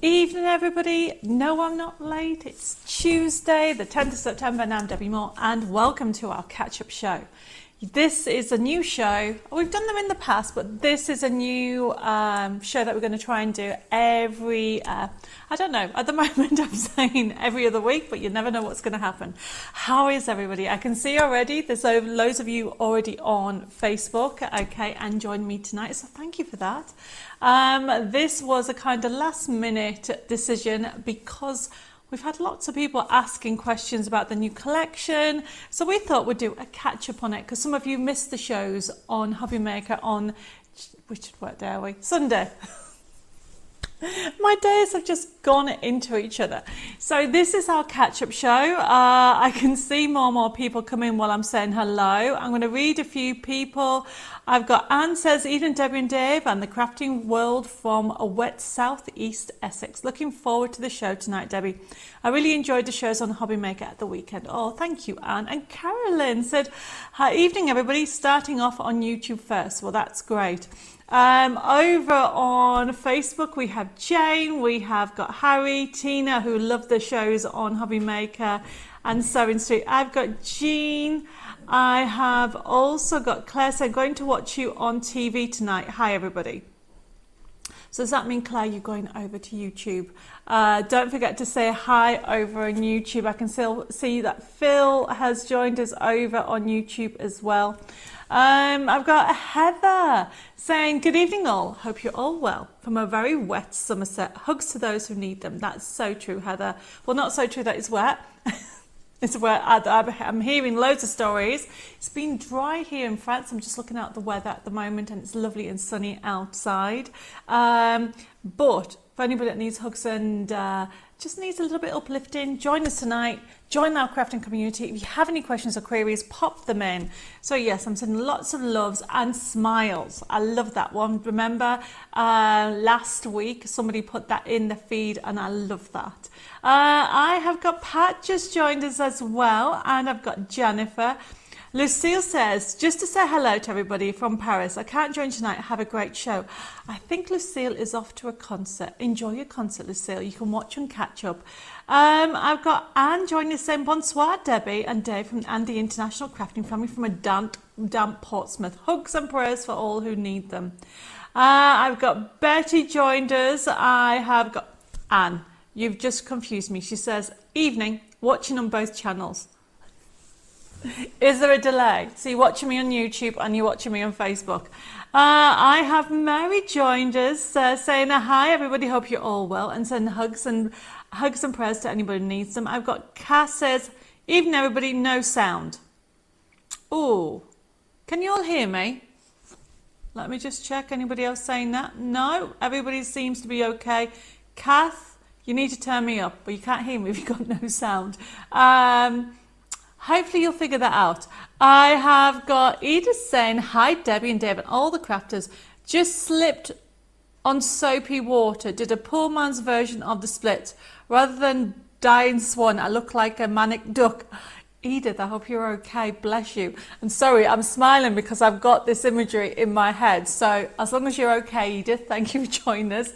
Evening, everybody. No, I'm not late. It's Tuesday, the 10th of September, and I'm Debbie Moore, and welcome to our catch-up show. This is a new show. We've done them in the past, but this is a new show that we're going to try and do every, I don't know, at the moment I'm saying every other week, but you never know what's going to happen. How is everybody? I can see already, there's loads of you already on Facebook, okay, and join me tonight, so thank you for that. This was a kind of last minute decision because we've had lots of people asking questions about the new collection, so we thought we'd do a catch up on it because some of you missed the shows on Hobby Maker on, what day are we? Sunday. My days have just gone into each other. So this is our catch-up show. I can see more and more people come in while I'm saying hello. I'm going to read a few people. I've got Anne says, evening Debbie and Dave and the crafting world from a wet southeast Essex. Looking forward to the show tonight, Debbie. I really enjoyed the shows on Hobby Maker at the weekend. Oh, thank you, Anne. And Carolyn said, hi, evening everybody, starting off on YouTube first. Well, that's great. Over on Facebook we have Jane, we have got Harry, Tina who love the shows on Hobby Maker and Sewing Street. I've got Jean, I have also got Claire saying going to watch you on TV tonight. Hi everybody. So does that mean, Claire, you're going over to YouTube? Don't forget to say hi over on YouTube. I can still see that Phil has joined us over on YouTube as well. I've got Heather saying, good evening all, hope you're all well from a very wet Somerset. Hugs to those who need them. That's so true, Heather. Well, not so true that it's wet. It's wet. I'm hearing loads of stories. It's been dry here in France. I'm just looking at the weather at the moment and it's lovely and sunny outside. But for anybody that needs hugs and just needs a little bit uplifting, join us tonight. Join our crafting community. If you have any questions or queries, pop them in. So yes, I'm sending lots of loves and smiles. I love that one. Remember last week somebody put that in the feed and I love that. I have got Pat just joined us as well, and I've got Jennifer. Lucille says, just to say hello to everybody from Paris. I can't join tonight. Have a great show. I think Lucille is off to a concert. Enjoy your concert, Lucille. You can watch and catch up. I've got Anne joining us saying, bonsoir, Debbie and Dave and the International Crafting Family from a damp Portsmouth. Hugs and prayers for all who need them. I've got Betty joined us. I have got Anne. You've just confused me. She says, evening, watching on both channels. Is there a delay? So you're watching me on YouTube and you're watching me on Facebook. I have Mary joined us saying hi everybody, hope you're all well, and sending hugs and prayers to anybody who needs them. I've got Cass says, evening everybody, no sound. Oh, can you all hear me? Let me just check. Anybody else saying that? No, everybody seems to be okay. Kath, you need to turn me up, but you can't hear me if you've got no sound. Hopefully you'll figure that out. I have got Edith saying, hi Debbie and Dave and all the crafters. Just slipped on soapy water. Did a poor man's version of the split. Rather than dying swan, I look like a manic duck. Edith, I hope you're okay. Bless you. And sorry, I'm smiling because I've got this imagery in my head. So as long as you're okay, Edith, thank you for joining us.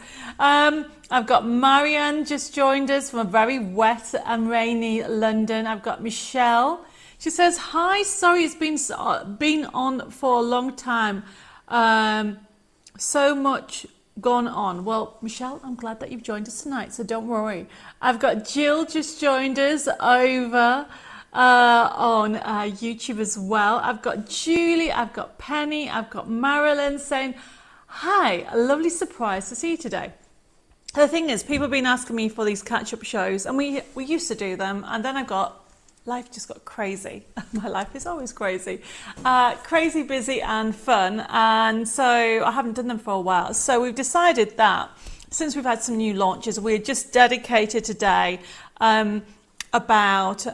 I've got Marianne just joined us from a very wet and rainy London. I've got Michelle. She says, hi, sorry it's been on for a long time. So much gone on. Well, Michelle, I'm glad that you've joined us tonight, so don't worry. I've got Jill just joined us over on YouTube as well. I've got Julie, I've got Penny, I've got Marilyn saying, hi, a lovely surprise to see you today. The thing is, people have been asking me for these catch-up shows, and we used to do them, and then life just got crazy. My life is always crazy. Crazy, busy and fun, and so I haven't done them for a while. So we've decided that since we've had some new launches, we're just dedicated today about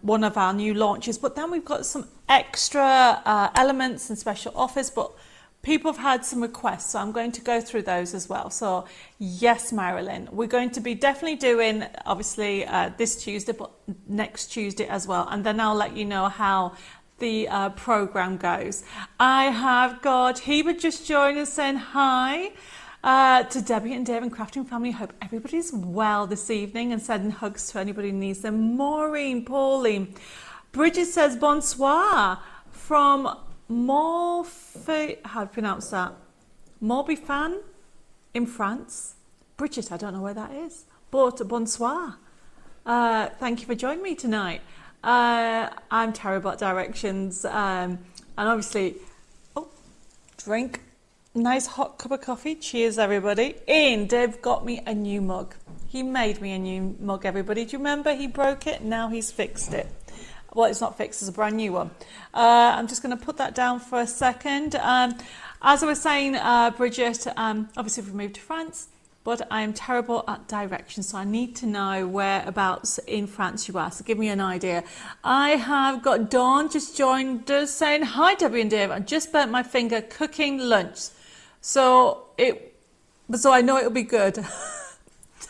one of our new launches, but then we've got some extra elements and special offers, but people have had some requests, so I'm going to go through those as well. So yes, Marilyn, we're going to be definitely doing obviously this Tuesday, but next Tuesday as well, and then I'll let you know how the program goes. I have got Heba just joined us saying hi. To Debbie and Dave and Crafting family, hope everybody's well this evening and sending hugs to anybody who needs them. Maureen, Pauline. Bridget says bonsoir from Morphe, how to pronounce that? Morbifan in France. Bridget, I don't know where that is, but bonsoir. Thank you for joining me tonight. I'm terrible at directions, and obviously, drink. Nice hot cup of coffee. Cheers, everybody. Ian, Dave got me a new mug. He made me a new mug, everybody. Do you remember? He broke it. Now he's fixed it. Well, it's not fixed. It's a brand new one. I'm just going to put that down for a second. As I was saying, Bridget, obviously we've moved to France, but I am terrible at directions, so I need to know whereabouts in France you are. So give me an idea. I have got Dawn just joined us saying, hi, Debbie and Dave. I just burnt my finger cooking lunch. So I know it'll be good.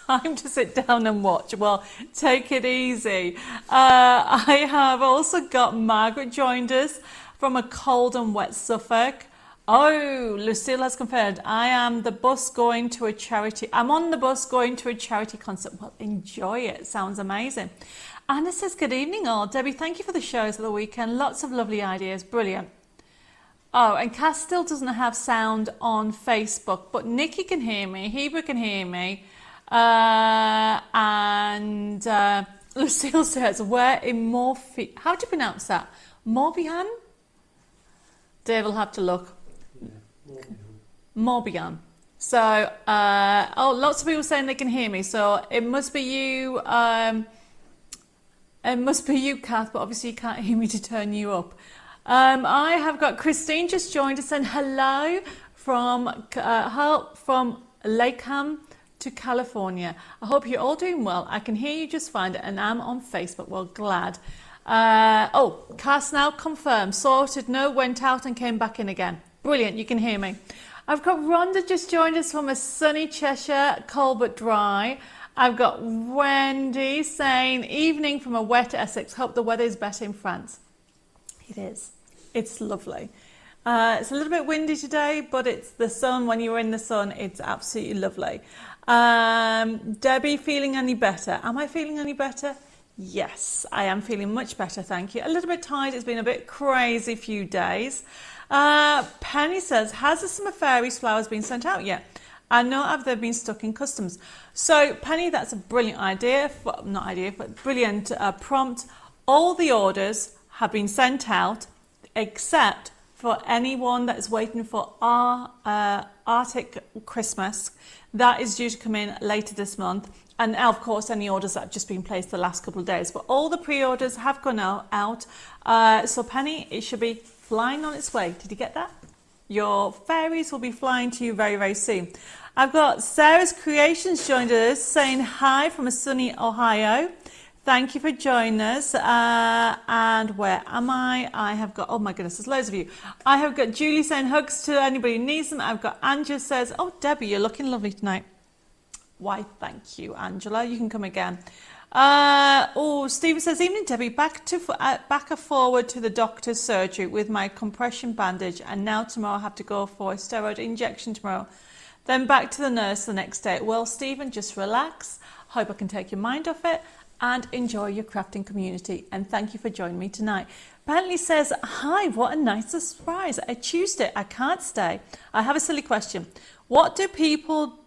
Time to sit down and watch. Well, take it easy. I have also got Margaret joined us from a cold and wet Suffolk. Oh, Lucille has confirmed. I'm on the bus going to a charity concert. Well, enjoy it. Sounds amazing. Anna says, good evening all. Debbie, thank you for the shows of the weekend. Lots of lovely ideas. Brilliant. Oh, and Cass still doesn't have sound on Facebook, but Nikki can hear me, Heber can hear me, and Lucille says, where in Morphe, how do you pronounce that? Morbihan? Dave will have to look. Yeah, Morbihan. So, lots of people saying they can hear me, so it must be you, Kath, but obviously you can't hear me to turn you up. I have got Christine just joined us and hello from Lakeham to California. I hope you're all doing well. I can hear you just fine and I'm on Facebook. Well, glad. Cass now confirmed. Sorted. No, went out and came back in again. Brilliant. You can hear me. I've got Rhonda just joined us from a sunny Cheshire, cold but dry. I've got Wendy saying, evening from a wet Essex. Hope the weather is better in France. It is. It's lovely. It's a little bit windy today, but it's the sun. When you're in the sun, it's absolutely lovely. Debbie, feeling any better? Am I feeling any better? Yes, I am feeling much better, thank you. A little bit tired. It's been a bit crazy few days. Penny says, has the Summer Fairies flowers been sent out yet? I know have they been stuck in customs. So Penny, that's a brilliant idea. Brilliant prompt. All the orders have been sent out except for anyone that is waiting for our Arctic Christmas. That is due to come in later this month. And of course, any orders that have just been placed the last couple of days. But all the pre-orders have gone out. So Penny, it should be flying on its way. Did you get that? Your fairies will be flying to you very, very soon. I've got Sarah's Creations joined us saying hi from a sunny Ohio. Thank you for joining us. And where am I? I have got, oh my goodness, there's loads of you. I have got Julie saying hugs to anybody who needs them. I've got Angela says, oh, Debbie, you're looking lovely tonight. Why, thank you, Angela. You can come again. Stephen says, evening, Debbie. Back and forward to the doctor's surgery with my compression bandage. And now tomorrow I have to go for a steroid injection tomorrow. Then back to the nurse the next day. Well, Stephen, just relax. Hope I can take your mind off it. And enjoy your crafting community. And thank you for joining me tonight. Apparently says, hi, what a nice surprise. A Tuesday, I can't stay. I have a silly question. What do people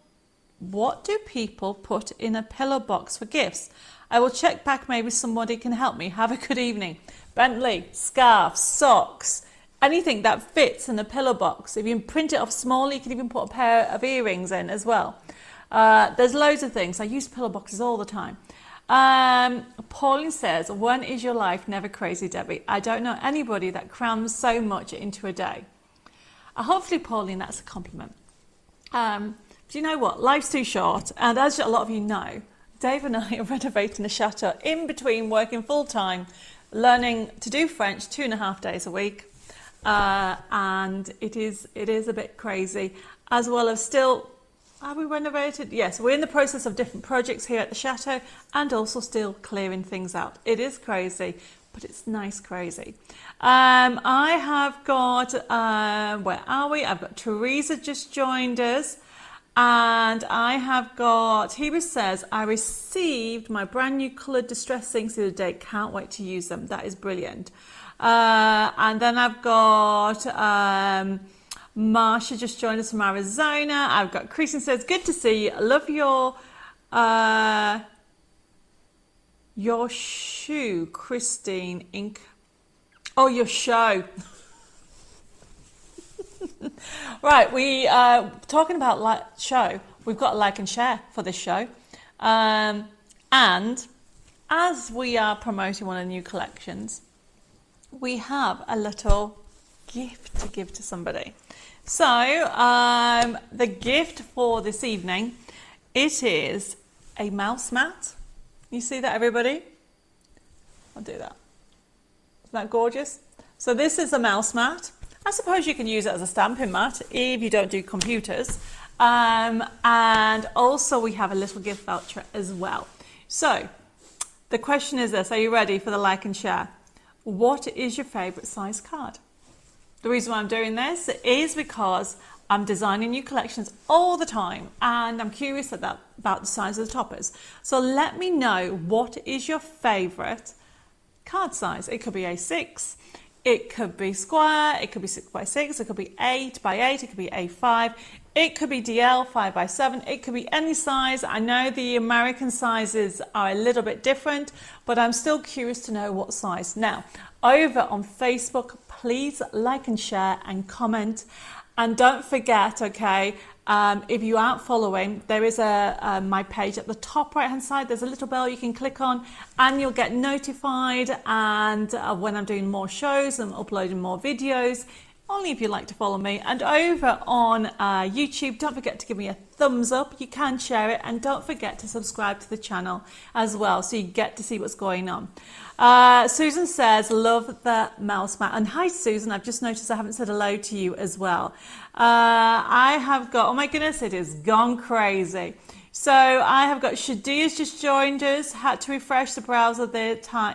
put in a pillow box for gifts? I will check back, maybe somebody can help me. Have a good evening. Bentley, scarves, socks, anything that fits in a pillow box. If you print it off small, you can even put a pair of earrings in as well. There's loads of things. I use pillow boxes all the time. Pauline says, when is your life never crazy, Debbie? I don't know anybody that crams so much into a day. Hopefully, Pauline, that's a compliment. Do you know what? Life's too short. And as a lot of you know, Dave and I are renovating a chateau in between working full-time, learning to do French 2.5 days a week. And it is a bit crazy, as well as still... Are we renovated? Yes, we're in the process of different projects here at the chateau and also still clearing things out. It is crazy, but it's nice crazy. I have got, where are we? I've got Teresa just joined us And I have got, Heba says, I received my brand new coloured distress inks the other day. Can't wait to use them. That is brilliant. And then I've got Marsha just joined us from Arizona. I've got Christian says, good to see you. I love your shoe, Christine. Ink. Oh, your show. Right, we are talking about show. We've got a like and share for this show. And as we are promoting one of the new collections, we have a little gift to give to somebody. So the gift for this evening, it is a mouse mat. You see that, everybody? I'll do that. Isn't that gorgeous? So this is a mouse mat. I suppose you can use it as a stamping mat if you don't do computers. And also we have a little gift voucher as well. So the question is this, are you ready for the like and share? What is your favorite size card? The reason why I'm doing this is because I'm designing new collections all the time and I'm curious about the size of the toppers. So let me know, what is your favorite card size? It could be A6, it could be square, it could be 6x6, it could be 8x8, it could be A5, it could be DL 5x7, it could be any size. I know the American sizes are a little bit different, but I'm still curious to know what size. Now, over on Facebook, please like and share and comment. And don't forget, okay, if you aren't following, there is my page at the top right hand side. There's a little bell you can click on and you'll get notified. And when I'm doing more shows and uploading more videos, only if you'd like to follow me. And over on YouTube, don't forget to give me a thumbs up. You can share it, and don't forget to subscribe to the channel as well, so you get to see what's going on. Susan says, love the mouse mat. And hi Susan, I've just noticed I haven't said hello to you as well. I have got, oh my goodness, it has gone crazy. So I have got Shadia's just joined us, had to refresh the browser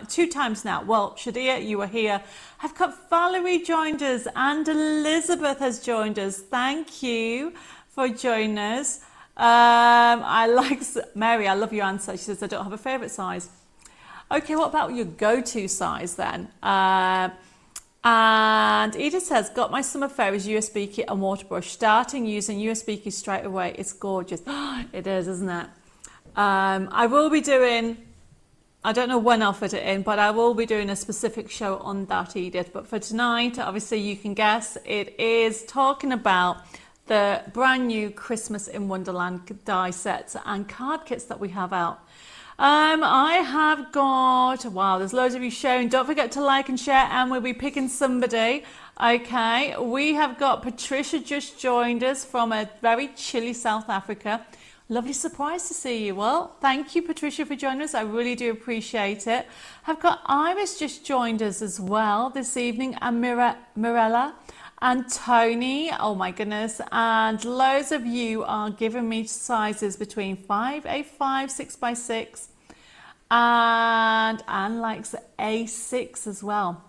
two times now. Well, Shadia, you were here. I've got Valerie joined us and Elizabeth has joined us. Thank you for joining us. I like Mary, I love your answer. She says, I don't have a favourite size. Okay, what about your go-to size then? And Edith says, got my summer fairies USB kit and water brush. Starting using USB kit straight away. It's gorgeous. It is, isn't it? I will be doing, I don't know when I'll fit it in, but I will be doing a specific show on that, Edith. But for tonight, obviously you can guess, it is talking about the brand new Christmas in Wonderland die sets and card kits that we have out. I have got, wow, there's loads of you sharing. Don't forget to like and share, and we'll be picking somebody. Okay, we have got Patricia just joined us from a very chilly South Africa. Lovely surprise to see you. Well, thank you, Patricia, for joining us. I really do appreciate it. I've got Iris just joined us as well this evening, and Mirella and Tony. Oh my goodness. And loads of you are giving me sizes between 5A5, 6x6, and Anne likes A6 as well.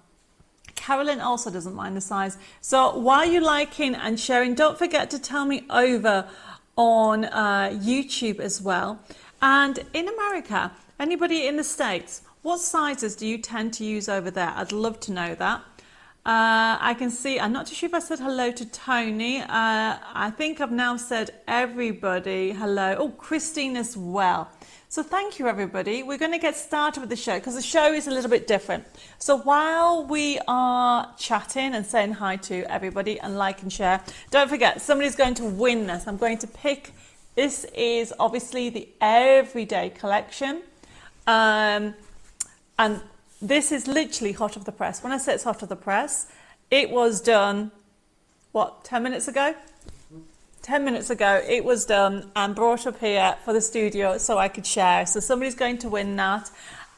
Carolyn also doesn't mind the size. So while you're liking and sharing, don't forget to tell me over on YouTube as well. And in America, anybody in the States, what sizes do you tend to use over there? I'd love to know that. I can see, I'm not too sure if I said hello to Tony. I think I've now said everybody hello. Oh, Christine as well. So thank you, everybody. We're going to get started with the show because the show is a little bit different. So while we are chatting and saying hi to everybody and like and share, don't forget, somebody's going to win this. I'm going to pick, this is obviously the everyday collection. And this is literally hot off the press. When I say it's hot off the press, it was done, what, 10 minutes ago? 10 minutes ago, it was done and brought up here for the studio so I could share. So somebody's going to win that.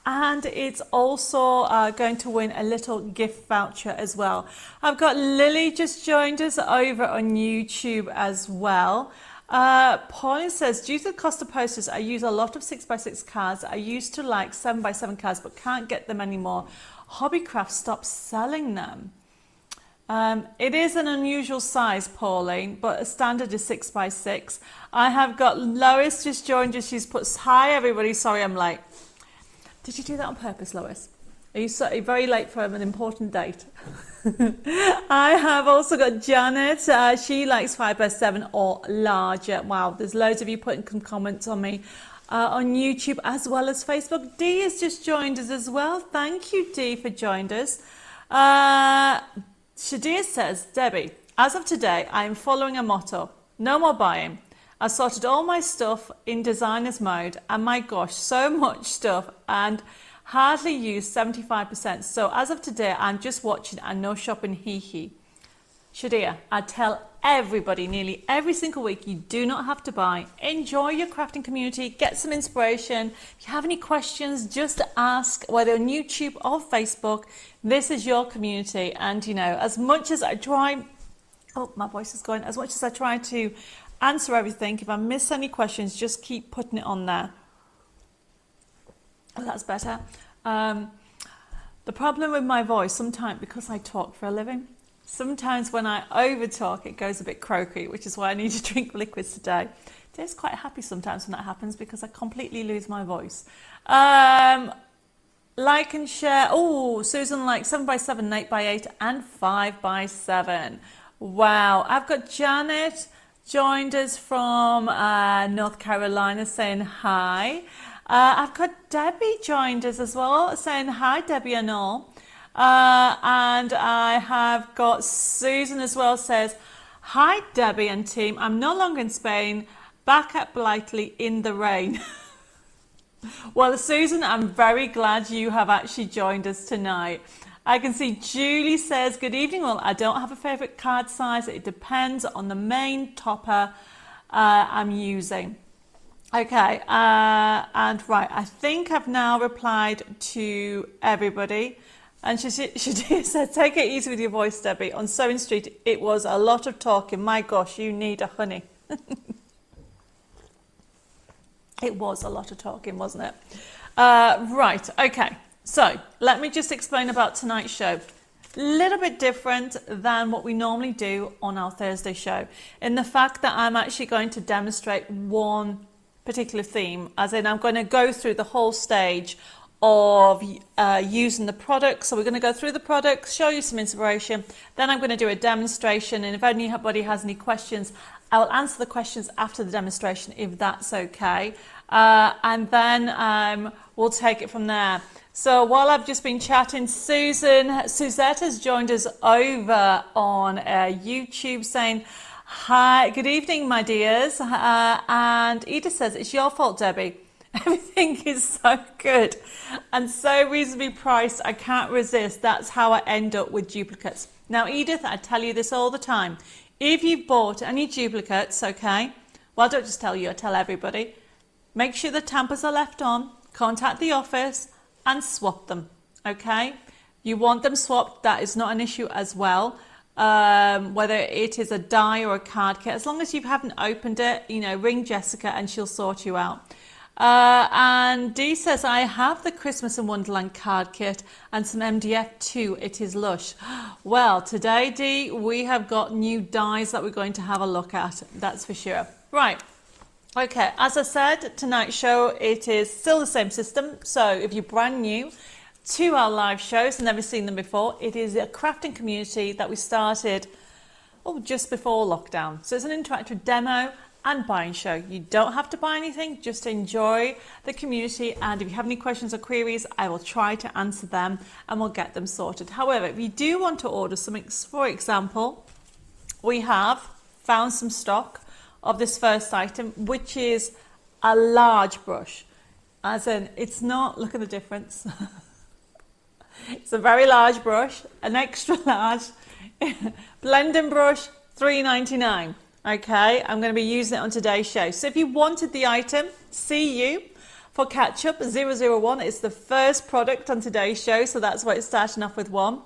And it's also going to win a little gift voucher as well. I've got Lily just joined us over on YouTube as well. Pauline says, due to the cost of posters, I use a lot of 6x6 cards. I used to like 7x7 cards, but can't get them anymore. Hobbycraft stopped selling them. It is an unusual size, Pauline, but a standard is 6x6. I have got Lois just joined us. She's put, hi everybody, sorry I'm late. Did you do that on purpose, Lois? Are you very late for an important date? I have also got Janet. She likes 5x7 or larger. Wow, there's loads of you putting some comments on me on YouTube as well as Facebook. Dee has just joined us as well. Thank you, Dee, for joining us. Shadir says, Debbie, as of today, I am following a motto. No more buying. I've sorted all my stuff in designer's mode, and my gosh, so much stuff, and hardly used 75%. So as of today, I'm just watching and no shopping, hee hee. Shadia, I tell everybody nearly every single week, you do not have to buy. Enjoy your crafting community, get some inspiration. If you have any questions, just ask, whether on YouTube or Facebook. This is your community. And you know, as much as I try, oh, my voice is going, as much as I try to answer everything, if I miss any questions, just keep putting it on there. Oh, that's better. The problem with my voice, sometimes because I talk for a living, sometimes when I over talk, it goes a bit croaky, which is why I need to drink liquids today. Dave's quite happy sometimes when that happens because I completely lose my voice. Like and share. Oh, Susan likes 7x7, 8x8 and 5x7. Wow. I've got Janet joined us from North Carolina saying hi. I've got Debbie joined us as well saying hi, Debbie and all. And I have got Susan as well says, hi Debbie and team, I'm no longer in Spain, back at Blightly in the rain. Well, Susan, I'm very glad you have actually joined us tonight. I can see Julie says, good evening. Well, I don't have a favourite card size. It depends on the main topper I'm using. Okay, and right, I think I've now replied to everybody. And she said, take it easy with your voice, Debbie. On Sewing Street, it was a lot of talking. My gosh, you need a honey. It was a lot of talking, wasn't it? Right, okay. So let me just explain about tonight's show. A little bit different than what we normally do on our Thursday show, in the fact that I'm actually going to demonstrate one particular theme, as in I'm going to go through the whole stage of using the products. So we're going to go through the products, show you some inspiration, then I'm going to do a demonstration, and if anybody has any questions, I will answer the questions after the demonstration if that's okay, and then we'll take it from there. So while I've just been chatting, Suzette has joined us over on YouTube saying, hi, good evening my dears, and Edith says, it's your fault, Debbie. Everything is so good and so reasonably priced, I can't resist. That's how I end up with duplicates. Now, Edith, I tell you this all the time. If you've bought any duplicates, okay, well, I don't just tell you, I tell everybody, make sure the tampers are left on, contact the office and swap them, okay? You want them swapped, that is not an issue as well. Whether it is a die or a card kit, as long as you haven't opened it, you know, ring Jessica and she'll sort you out. And Dee says, I have the Christmas in Wonderland card kit and some MDF too. It is lush. Well, today, Dee, we have got new dies that we're going to have a look at. That's for sure. Right. Okay. As I said, tonight's show, it is still the same system. So if you're brand new to our live shows and never seen them before, it is a crafting community that we started just before lockdown. So it's an interactive demo and buying show. You don't have to buy anything, just enjoy the community, and if you have any questions or queries, I will try to answer them and we'll get them sorted. However, if you do want to order something, for example, we have found some stock of this first item, which is a large brush, as in it's not, look at the difference. It's a very large brush, an extra large blending brush, $3.99. Okay, I'm going to be using it on today's show. So if you wanted the item, see you for catch up 001. It's the first product on today's show, so that's why it's starting off with one.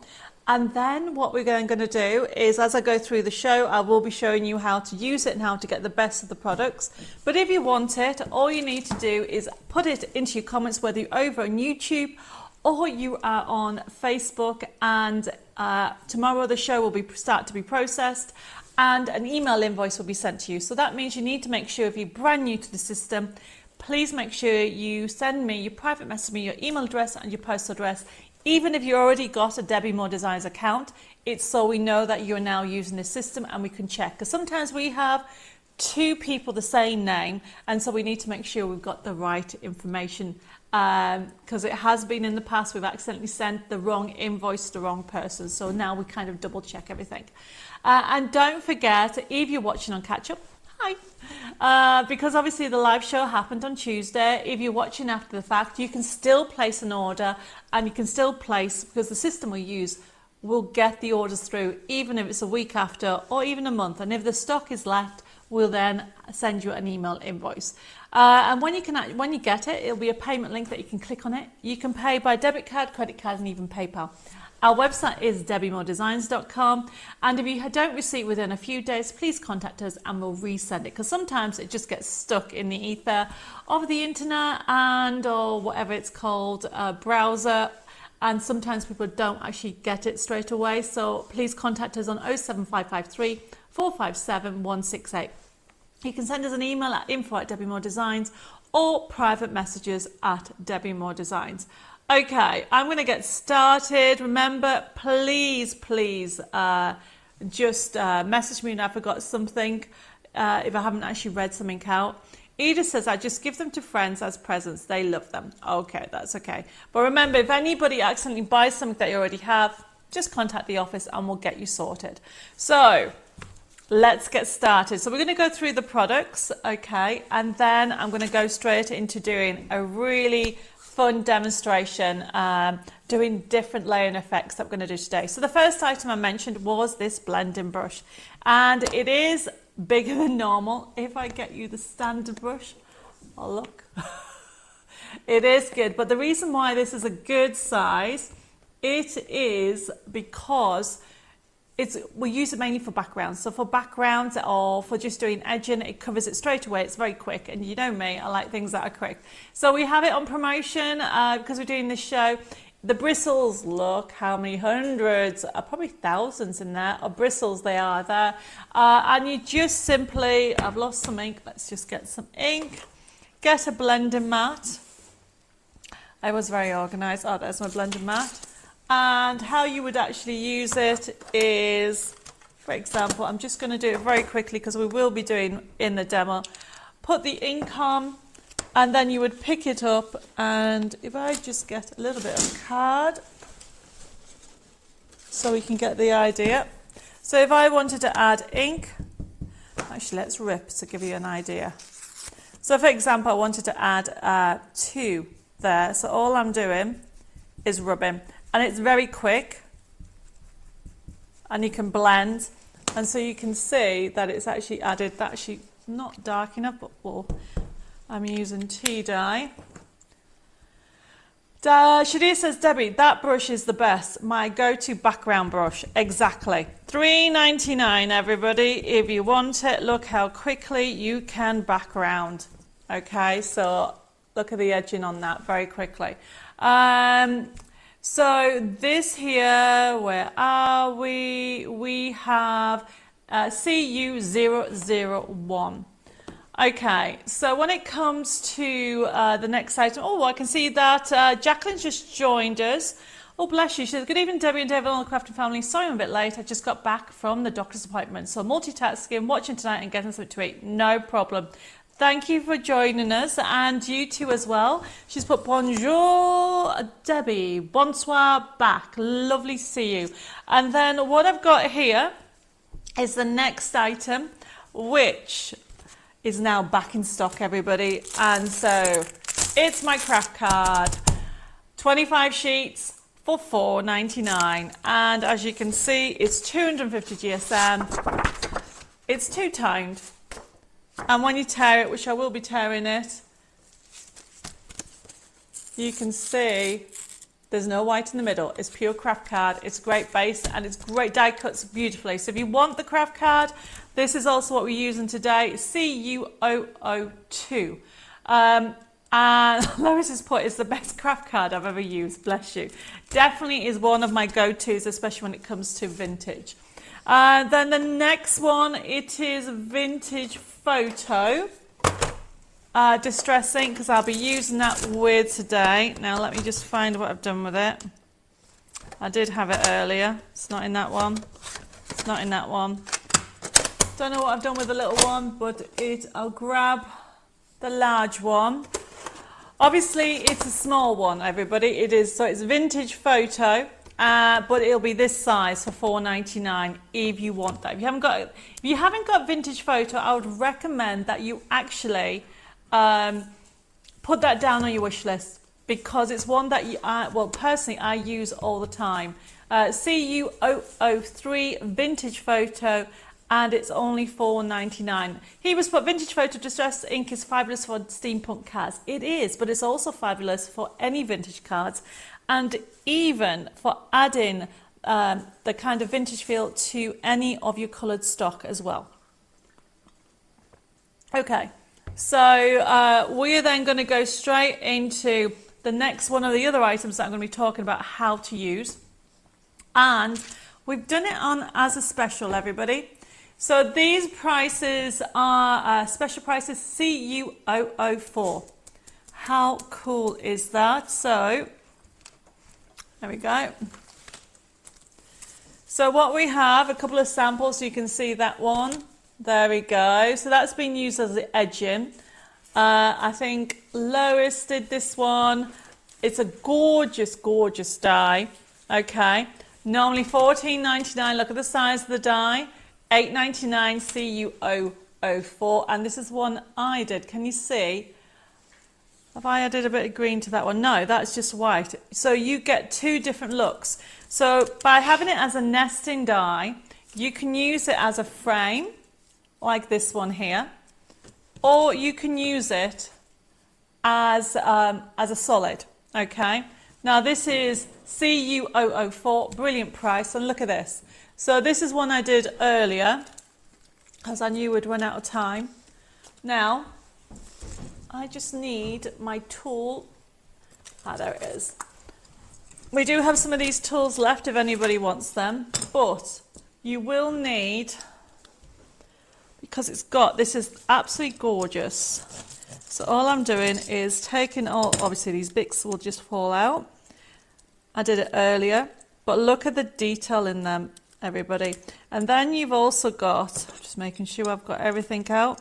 And then what we're going to do is, as I go through the show, I will be showing you how to use it and how to get the best of the products. But if you want it, all you need to do is put it into your comments, whether you're over on YouTube or you are on Facebook, and tomorrow the show will start to be processed and an email invoice will be sent to you. So that means you need to make sure, if you're brand new to the system, please make sure you send me, you private message me your email address and your postal address. Even if you already got a Debbi More Designs account, it's so we know that you're now using the system and we can check. Because sometimes we have two people the same name, and so we need to make sure we've got the right information, because it has been in the past we've accidentally sent the wrong invoice to the wrong person. So now we kind of double check everything. And don't forget, if you're watching on catch up, hi, because obviously the live show happened on Tuesday. If you're watching after the fact, you can still place an order, and you can still place, because the system we use will get the orders through even if it's a week after or even a month, and if the stock is left, we'll then send you an email invoice. And when you get it, it'll be a payment link that you can click on it. You can pay by debit card, credit card, and even PayPal. Our website is debbimoredesigns.com, and if you don't receive it within a few days, please contact us and we'll resend it, because sometimes it just gets stuck in the ether of the internet and or whatever it's called, browser, and sometimes people don't actually get it straight away. So please contact us on 07553 457 168. You can send us an email at info@debbimoredesigns or private messages at Debbi More Designs. Okay, I'm going to get started. Remember, please just message me when I forgot something, if I haven't actually read something out. Edith says, I just give them to friends as presents. They love them. Okay, that's okay. But remember, if anybody accidentally buys something that you already have, just contact the office and we'll get you sorted. So let's get started. So we're going to go through the products, okay, and then I'm going to go straight into doing a really fun demonstration, doing different layering effects that we're going to do today. So the first item I mentioned was this blending brush, and it is bigger than normal. If I get you the standard brush, oh look, it is good. But the reason why this is a good size, it is because we use it mainly for backgrounds. So for backgrounds or for just doing edging, it covers it straight away. It's very quick, and you know me, I like things that are quick. So we have it on promotion because we're doing this show. The bristles, look how many hundreds, probably thousands in there, of bristles they are there. And you just simply, I've lost some ink, let's just get some ink. Get a blending mat. I was very organised. Oh, there's my blending mat. And how you would actually use it is, for example, I'm just going to do it very quickly because we will be doing in the demo. Put the ink on, and then you would pick it up, and if I just get a little bit of card so we can get the idea. So if I wanted to add ink, actually let's rip to give you an idea. So for example, I wanted to add 2 there. So all I'm doing is rubbing. And it's very quick, and you can blend, and so you can see that it's actually added, that's actually not dark enough, but I'm using tea dye. Shadia says, Debbie, that brush is the best, my go-to background brush. Exactly. $3.99, everybody. If you want it, look how quickly you can background. Okay, so look at the edging on that very quickly. So this here, where are we? We have CU001. Okay, so when it comes to the next item, oh, I can see that Jacqueline's just joined us. Oh, bless you. She says, good evening, Debbie and David on the Crafting family. Sorry I'm a bit late. I just got back from the doctor's appointment. So multitasking, watching tonight and getting something to eat. No problem. Thank you for joining us, and you too as well. She's put bonjour, Debbie, bonsoir back. Lovely to see you. And then what I've got here is the next item, which is now back in stock, everybody. And so it's my craft card, 25 sheets for $4.99. And as you can see, it's 250 GSM. It's two-toned. And when you tear it, which I will be tearing it, you can see there's no white in the middle. It's pure craft card. It's a great base, and it's great die cuts beautifully. So if you want the craft card, this is also what we're using today, CU002. And Lois has put, it's the best craft card I've ever used, bless you. Definitely is one of my go-tos, especially when it comes to vintage. Then the next one, it is vintage photo. Distress ink, because I'll be using that with today. Now let me just find what I've done with it. I did have it earlier. It's not in that one. It's not in that one. Don't know what I've done with the little one, but I'll grab the large one. Obviously, it's a small one, everybody. It is, so it's vintage photo, but it'll be this size for $4.99 if you want that. If you haven't got vintage photo, I would recommend that you actually put that down on your wish list, because it's one that well, personally, I use all the time. CU003 vintage photo, and it's only $4.99. He was put vintage photo distress ink is fabulous for steampunk cards. It is, but it's also fabulous for any vintage cards, and even for adding the kind of vintage feel to any of your coloured stock as well. Okay, so we are then going to go straight into the next one of the other items that I'm going to be talking about how to use. And we've done it on as a special, everybody. So these prices are special prices CU004. How cool is that? So there we go. So what we have, a couple of samples, so you can see that one. There we go. So that's been used as the edging. I think Lois did this one. It's a gorgeous, gorgeous die. Okay. Normally $14.99. Look at the size of the die. $8.99 CU004. And this is one I did. Can you see? Have I added a bit of green to that one? No, that's just white. So you get two different looks. So by having it as a nesting die, you can use it as a frame, like this one here, or you can use it as a solid. Okay. Now this is CU004, brilliant price, and look at this. So this is one I did earlier, as I knew we'd run out of time. Now, I just need my tool. There it is. We do have some of these tools left if anybody wants them, but you will need, because this is absolutely gorgeous. So all I'm doing is taking obviously these bits will just fall out. I did it earlier, but look at the detail in them, everybody. And then you've also got, just making sure I've got everything out.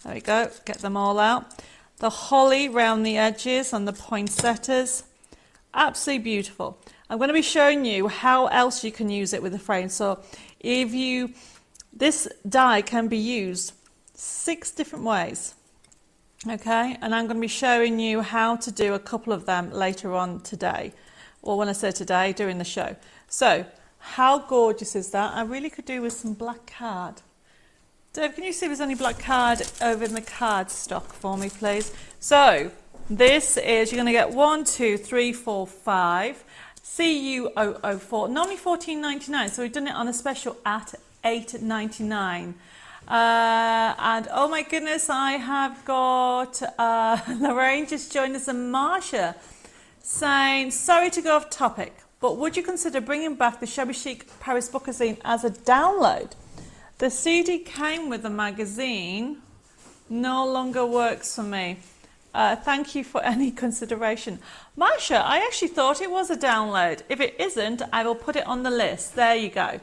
There we go, get them all out. The holly round the edges and the poinsettias, absolutely beautiful. I'm going to be showing you how else you can use it with the frame. So this die can be used 6 different ways. Okay, and I'm going to be showing you how to do a couple of them later on today, or when I say today, during the show. So, how gorgeous is that? I really could do with some black card. Dave, can you see if there's any black card over in the card stock for me, please? So, this is, you're going to get 1, 2, 3, 4, 5, CU004, normally $14.99, so we've done it on a special at $8.99. And oh my goodness, I have got Lorraine just joined us, and Marsha saying, sorry to go off topic, but would you consider bringing back the Shabby Chic Paris Bookazine as a download? The CD came with the magazine, no longer works for me. Thank you for any consideration. Marsha, I actually thought it was a download. If it isn't, I will put it on the list. There you go.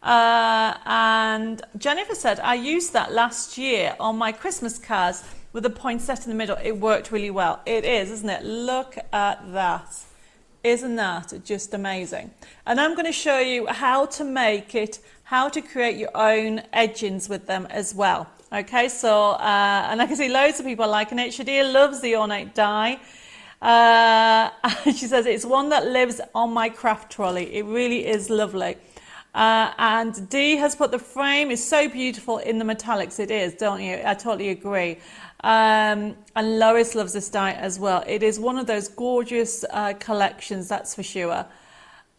And Jennifer said, I used that last year on my Christmas cards with a poinsettia in the middle. It worked really well. It is, isn't it? Look at that. Isn't that just amazing? And I'm going to show you how to make it, how to create your own edgings with them as well. Okay, so, and I can see loads of people liking it. Shadia loves the Ornate die. She says, it's one that lives on my craft trolley. It really is lovely. And Dee has put, the frame is so beautiful in the metallics. It is, don't you? I totally agree. And Lois loves this die as well. It is one of those gorgeous collections, that's for sure.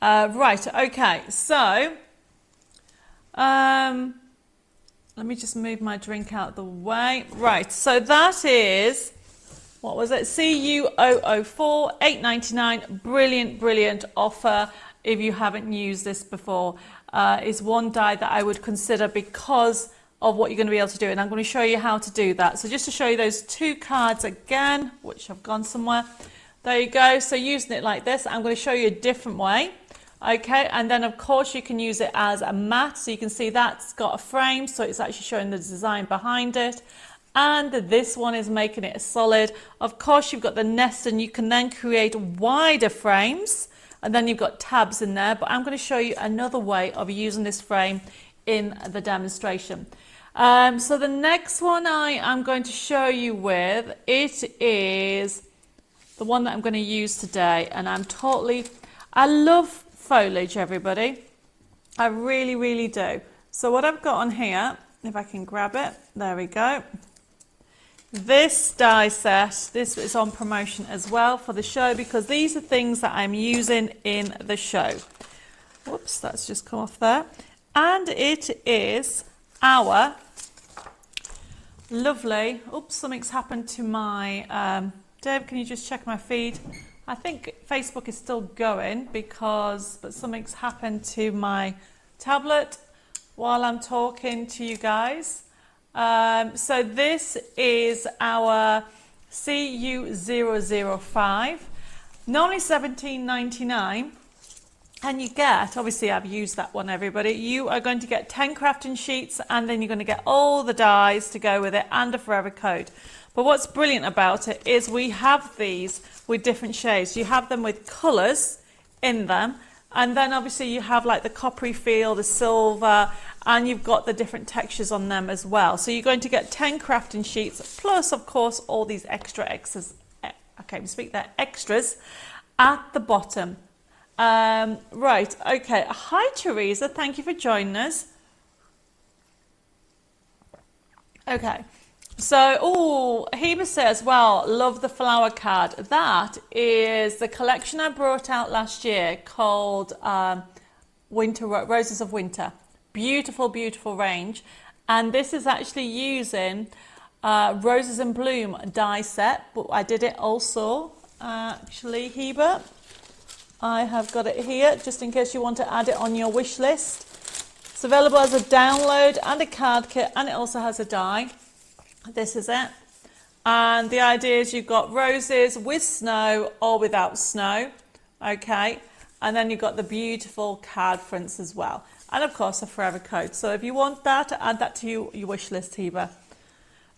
Right, okay, so let me just move my drink out of the way. Right, so that is what was it? CU004, $8.99. Brilliant, brilliant offer. If you haven't used this before, is one die that I would consider because of what you're going to be able to do. And I'm going to show you how to do that. So just to show you those two cards again, which have gone somewhere. There you go. So using it like this, I'm going to show you a different way. Okay, and then of course you can use it as a mat. So you can see that's got a frame, so it's actually showing the design behind it. And this one is making it a solid. Of course you've got the nest, and you can then create wider frames, and then you've got tabs in there. But I'm going to show you another way of using this frame in the demonstration. So the next one I am going to show you with, it is the one that I'm going to use today. And I love foliage, everybody. I really, really do. So what I've got on here, if I can grab it, there we go. This die set, this is on promotion as well for the show, because these are things that I'm using in the show. Whoops, that's just come off there. And it is our lovely, oops, something's happened to my, Deb, can you just check my feed? I think Facebook is still going but something's happened to my tablet while I'm talking to you guys. So this is our CU005, normally $17.99, and you get, obviously I've used that one, everybody, you are going to get 10 crafting sheets, and then you're going to get all the dies to go with it and a forever code. But what's brilliant about it is we have these with different shades. You have them with colours in them, and then obviously you have like the coppery feel, the silver, and you've got the different textures on them as well. So you're going to get 10 crafting sheets, plus of course all these extras, extras at the bottom. Right, okay. Hi Teresa, thank you for joining us. Okay. So, oh, Heba says, well, love the flower card. That is the collection I brought out last year called Roses of Winter. Beautiful, beautiful range. And this is actually using Roses in Bloom die set. But I did it also, actually, Heba. I have got it here, just in case you want to add it on your wish list. It's available as a download and a card kit, and it also has a die. This is it. And the idea is you've got roses with snow or without snow. Okay. And then you've got the beautiful card fronts as well. And of course a forever code. So if you want that, add that to your wish list, Heba.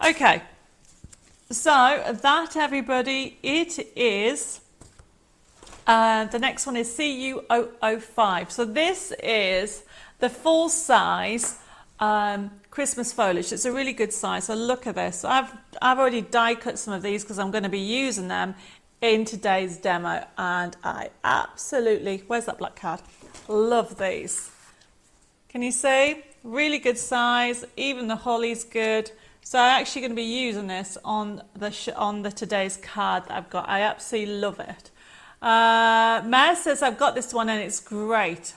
Okay. So that, everybody, it is, the next one is CU005. So this is the full size Christmas foliage. It's a really good size. So look at this. I've already die cut some of these because I'm going to be using them in today's demo, and I absolutely, where's that black card? Love these. Can you see? Really good size. Even the holly's good. So I'm actually going to be using this on the today's card that I've got. I absolutely love it. Mary says I've got this one and it's great.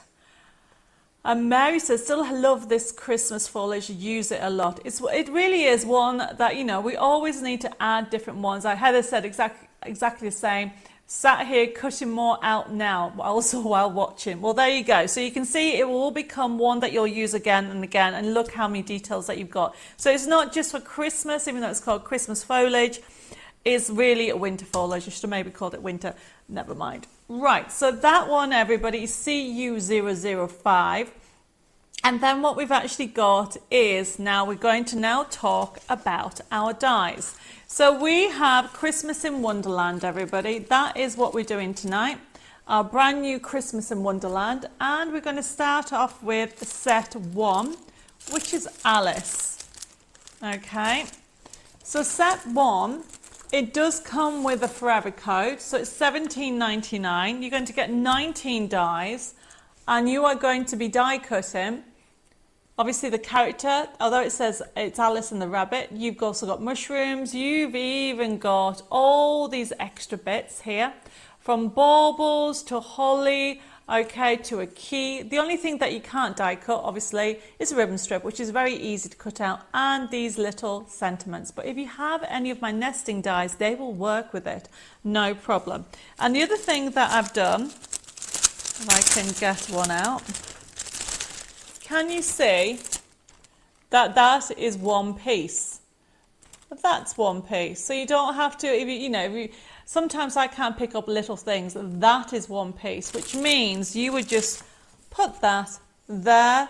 And Mary says, still love this Christmas foliage, use it a lot. It really is one that, you know, we always need to add different ones. Like Heather said, exactly the same. Sat here cutting more out now, also while watching. Well, there you go. So you can see it will become one that you'll use again and again, and look how many details that you've got. So it's not just for Christmas, even though it's called Christmas foliage. It's really a winter foliage. I should have maybe called it winter. Never mind. Right, so that one, everybody, is CU005. And then what we've actually got is, now we're going to now talk about our dies. So we have Christmas in Wonderland, everybody. That is what we're doing tonight. Our brand new Christmas in Wonderland. And we're going to start off with set 1, which is Alice. Okay. So set 1, it does come with a forever code. So it's $17.99. You're going to get 19 dies. And you are going to be die cutting. Obviously the character, although it says it's Alice and the rabbit, you've also got mushrooms, you've even got all these extra bits here, from baubles to holly, okay, to a key. The only thing that you can't die cut, obviously, is a ribbon strip, which is very easy to cut out, and these little sentiments. But if you have any of my nesting dies, they will work with it, no problem. And the other thing that I've done, if I can get one out, can you see that that is one piece? That's one piece. So you don't have to, if you, sometimes I can't pick up little things. That is one piece, which means you would just put that there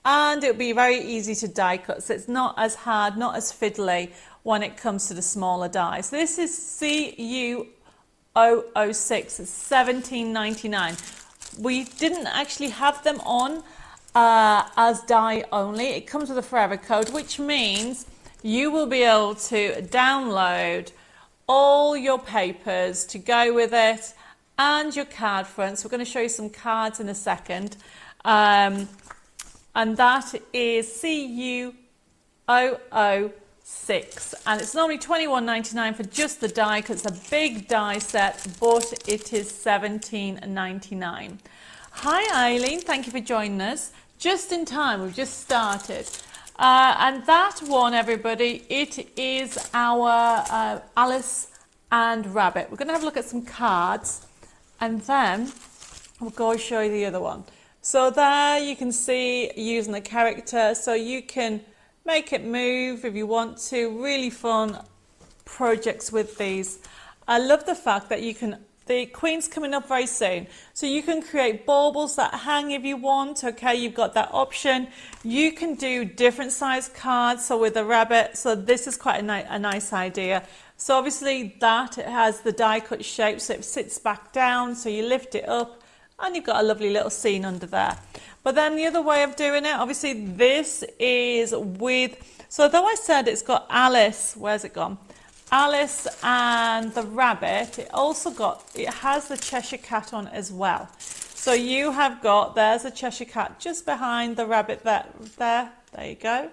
and it would be very easy to die cut. So it's not as hard, not as fiddly when it comes to the smaller dies. This is CU006, it's $17.99. We didn't actually have them on as die only. It comes with a forever code, which means you will be able to download all your papers to go with it and your card fronts. We're going to show you some cards in a second. And that is CU006. And it's normally $21.99 for just the die because it's a big die set, but it is $17.99. Hi Eileen, thank you for joining us. Just in time, we've just started. And that one, everybody, it is our Alice and Rabbit. We're going to have a look at some cards and then we'll go show you the other one. So there you can see using the character, so you can make it move if you want to. Really fun projects with these. I love the fact that you can, the Queen's coming up very soon, so you can create baubles that hang if you want. Okay, you've got that option. You can do different size cards, so with a rabbit, so this is quite a nice idea. So obviously that it has the die cut shape, so it sits back down, so you lift it up and you've got a lovely little scene under there. But then the other way of doing it, obviously this is with, so though I said it's got Alice, where's it gone? Alice and the rabbit, it has the Cheshire Cat on as well. So you have got, there's a Cheshire Cat just behind the rabbit there you go.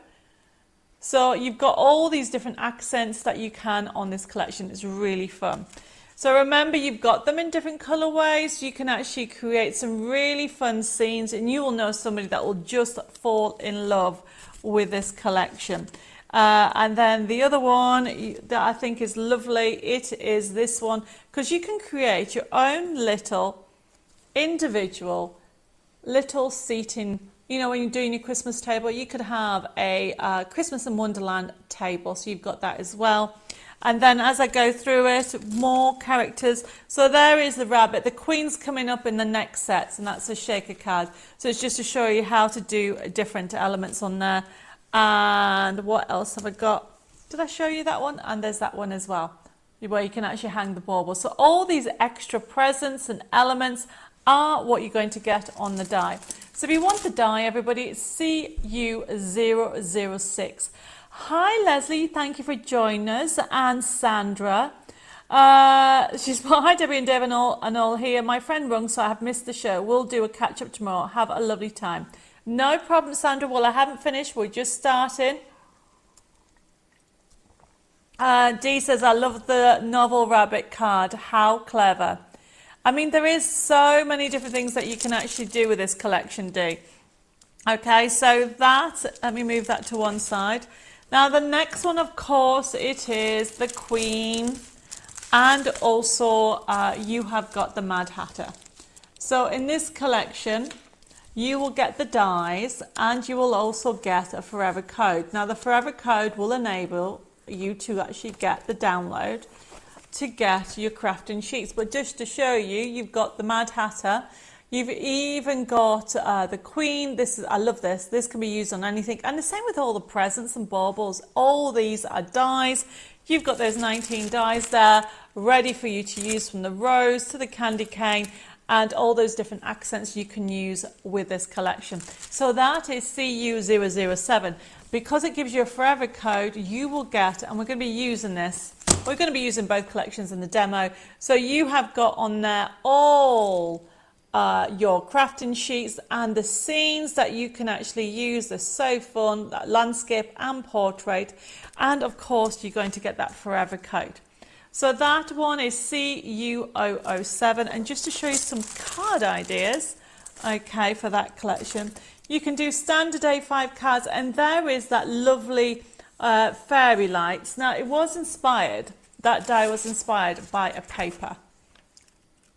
So you've got all these different accents that you can on this collection. It's really fun. So remember, you've got them in different colorways. You can actually create some really fun scenes and you will know somebody that will just fall in love with this collection. And then the other one that I think is lovely, it is this one, because you can create your own little individual little seating. You know, when you're doing your Christmas table, you could have a Christmas in Wonderland table, so you've got that as well. And then as I go through it, more characters. So there is the rabbit. The Queen's coming up in the next sets, and that's a shaker card. So it's just to show you how to do different elements on there. And what else have I got? Did I show you that one? And there's that one as well, where you can actually hang the bauble. So all these extra presents and elements are what you're going to get on the die. So if you want the die, everybody, it's CU006. Hi Leslie, thank you for joining us. And Sandra, she's put, hi Debbie and Deb and all here. My friend rung, so I have missed the show. We'll do a catch up tomorrow. Have a lovely time. No problem, Sandra. Well, I haven't finished. We're just starting. Dee says, I love the novel rabbit card. How clever. I mean, there is so many different things that you can actually do with this collection, Dee. Okay, so that, let me move that to one side. Now, the next one, of course, it is the Queen. And also, you have got the Mad Hatter. So in this collection, you will get the dies and you will also get a forever code. Now the forever code will enable you to actually get the download to get your crafting sheets. But just to show you, you've got the Mad Hatter. You've even got the Queen. I love this. This can be used on anything. And the same with all the presents and baubles. All these are dies. You've got those 19 dies there ready for you to use, from the rose to the candy cane, and all those different accents you can use with this collection. So that is CU007. Because it gives you a forever code, you will get, and we're going to be using this, we're going to be using both collections in the demo. So you have got on there all your crafting sheets and the scenes that you can actually use. They're so fun, that landscape and portrait. And of course, you're going to get that forever code. So that one is CU007. And just to show you some card ideas, okay, for that collection, you can do standard A5 cards, and there is that lovely fairy lights. Now, it was inspired, that die was inspired by a paper.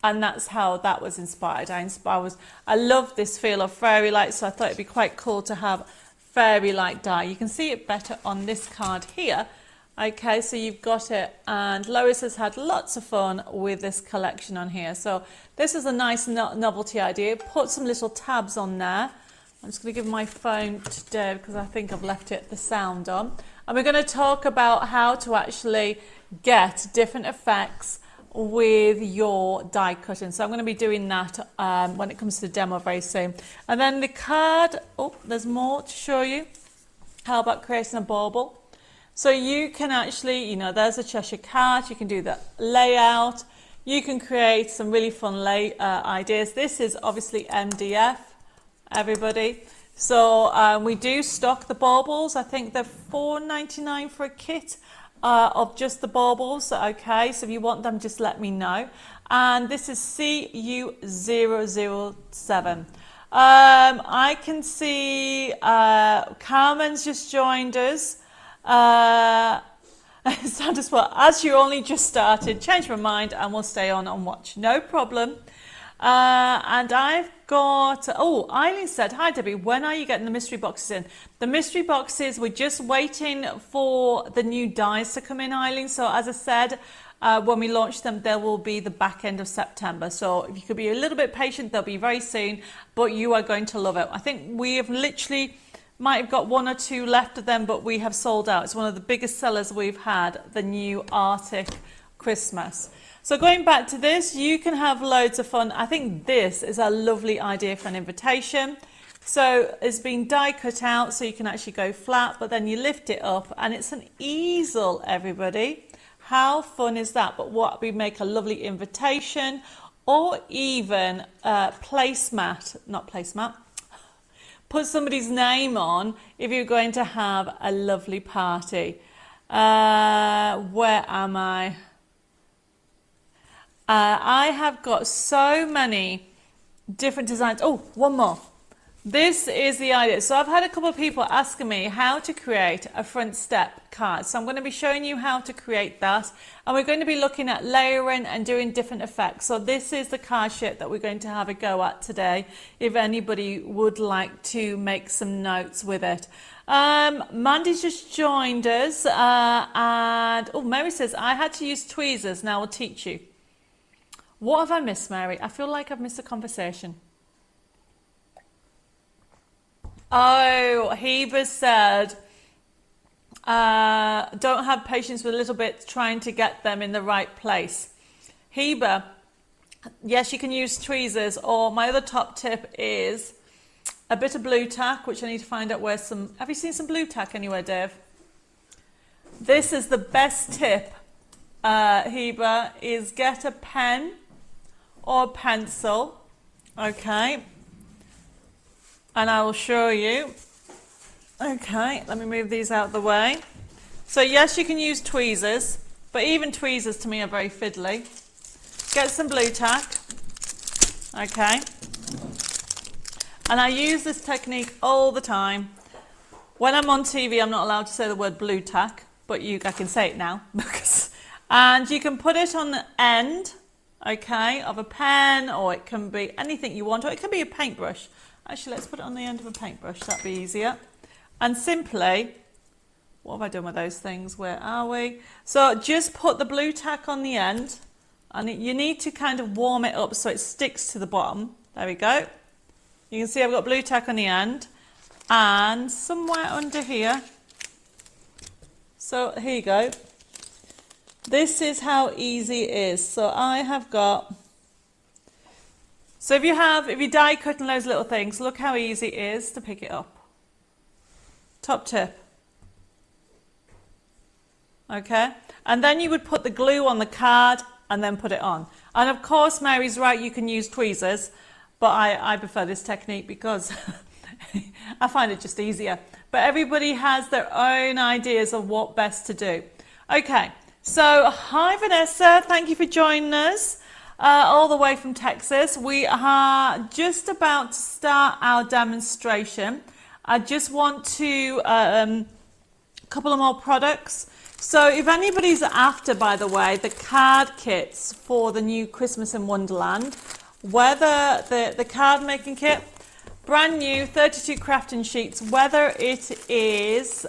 And that's how that was inspired. I love this feel of fairy lights, so I thought it'd be quite cool to have fairy light die. You can see it better on this card here. Okay, so you've got it, and Lois has had lots of fun with this collection on here. So this is a nice novelty idea. Put some little tabs on there. I'm just going to give my phone to Deb because I think I've left the sound on. And we're going to talk about how to actually get different effects with your die cutting. So I'm going to be doing that when it comes to the demo very soon. And then the card, oh, there's more to show you. How about creating a bauble? So you can actually, you know, there's a Cheshire Cat, you can do the layout, you can create some really fun ideas. This is obviously MDF, everybody. So we do stock the baubles. I think they're $4.99 for a kit of just the baubles. Okay, so if you want them, just let me know. And this is CU007. I can see Carmen's just joined us. Santa's well, as you only just started, change my mind and we'll stay on and watch. No problem. And I've got, oh, Eileen said, hi Debbie, when are you getting the mystery boxes in? The mystery boxes, we're just waiting for the new dies to come in, Eileen. So as I said, when we launch them, there will be the back end of September. So if you could be a little bit patient, they'll be very soon, but you are going to love it. I think we have literally, might have got one or two left of them, but we have sold out. It's one of the biggest sellers we've had, the new Arctic Christmas. So going back to this, you can have loads of fun. I think this is a lovely idea for an invitation. So it's been die cut out, so you can actually go flat, but then you lift it up and it's an easel, everybody. How fun is that? But what we make a lovely invitation, or even placemat, not placemat, put somebody's name on if you're going to have a lovely party. Where am I? I have got so many different designs. Oh, one more. This is the idea. So I've had a couple of people asking me how to create a front step card. So I'm going to be showing you how to create that. And we're going to be looking at layering and doing different effects. So this is the card shape that we're going to have a go at today, if anybody would like to make some notes with it. Mandy's just joined us. And oh, Mary says, I had to use tweezers. Now I'll teach you. What have I missed, Mary? I feel like I've missed a conversation. Oh, Heba said, don't have patience with a little bit trying to get them in the right place. Heba, yes, you can use tweezers, or my other top tip is a bit of blue tack, which I need to find out where some... Have you seen some blue tack anywhere, Dave? This is the best tip, Heba, is get a pen or a pencil, okay? And I will show you. Okay, let me move these out of the way. So yes, you can use tweezers, but even tweezers to me are very fiddly. Get some blue tack. Okay. And I use this technique all the time. When I'm on TV, I'm not allowed to say the word blue tack, but I can say it now. And you can put it on the end, okay, of a pen, or it can be anything you want, or it can be a paintbrush. Actually, let's put it on the end of a paintbrush. That'd be easier. And simply, what have I done with those things? Where are we? So just put the blue tack on the end, and you need to kind of warm it up so it sticks to the bottom. There we go. You can see I've got blue tack on the end, and somewhere under here. So here you go. This is how easy it is. So I have got... So if you die cutting those little things, look how easy it is to pick it up. Top tip. Okay, and then you would put the glue on the card and then put it on. And of course, Mary's right, you can use tweezers, but I prefer this technique because I find it just easier. But everybody has their own ideas of what best to do. Okay, So, hi Vanessa, thank you for joining us all the way from Texas. We are just about to start our demonstration. I just want to, a couple of more products. So if anybody's after, by the way, the card kits for the new Christmas in Wonderland, whether the card making kit, brand new 32 crafting sheets, whether it is,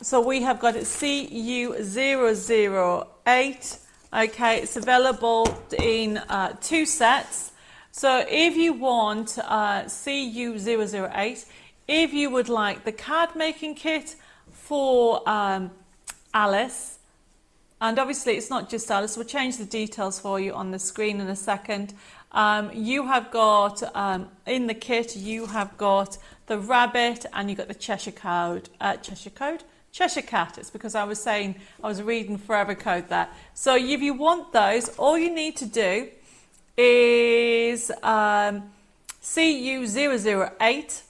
so we have got it CU008, okay, it's available in 2 sets. So if you want CU008, if you would like the card making kit for Alice, and obviously it's not just Alice, we'll change the details for you on the screen in a second. You have got, in the kit, you have got the rabbit and you've got the Cheshire Cat. It's because I was reading Forever Code there. So if you want those, all you need to do is CU008,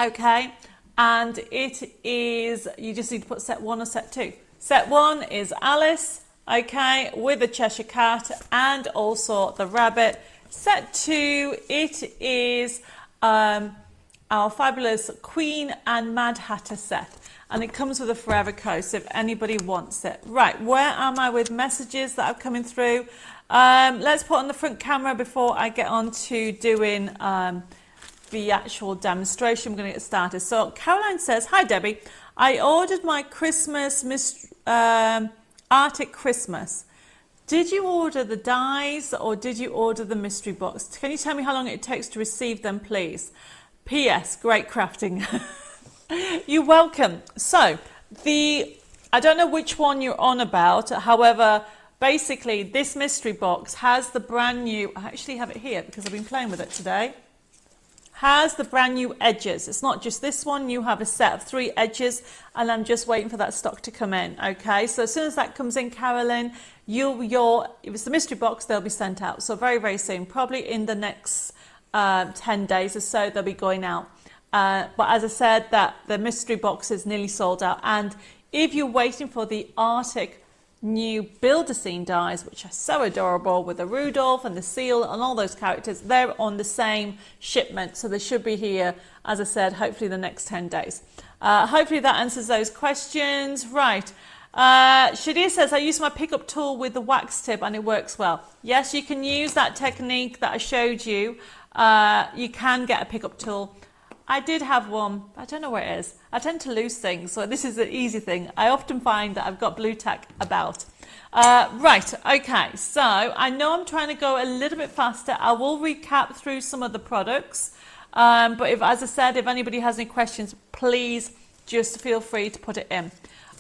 okay, and it is, you just need to put set 1 or set 2. Set 1 is Alice, okay, with the Cheshire Cat and also the rabbit. Set 2, it is our fabulous Queen and Mad Hatter set, and it comes with a Forever Code, so if anybody wants it. Right, where am I with messages that are coming through? Let's put on the front camera before I get on to doing the actual demonstration. I'm going to get started. So Caroline says, hi Debbie, I ordered my Christmas Arctic Christmas. Did you order the dies or did you order the mystery box? Can you tell me how long it takes to receive them, please? P.S. Great crafting. You're welcome. So I don't know which one you're on about. However, basically this mystery box has the brand new, I actually have it here because I've been playing with it today, has the brand new edges. It's not just this one, you have a set of 3 edges and I'm just waiting for that stock to come in. Okay, so as soon as that comes in, Carolyn, if it's the mystery box, they'll be sent out. So very, very soon, probably in the next 10 days or so, they'll be going out. But as I said, that the mystery box is nearly sold out. And if you're waiting for the Arctic new Build-A-Scene dies, which are so adorable with the Rudolph and the seal and all those characters, they're on the same shipment. So they should be here, as I said, hopefully the next 10 days. Hopefully that answers those questions. Right. Shadir says, I use my pickup tool with the wax tip and it works well. Yes, you can use that technique that I showed you. You can get a pickup tool. I did have one, but I don't know where it is. I tend to lose things, so this is an easy thing. I often find that I've got blue tack about. Right, okay, so I know I'm trying to go a little bit faster. I will recap through some of the products, but as I said, if anybody has any questions, please just feel free to put it in.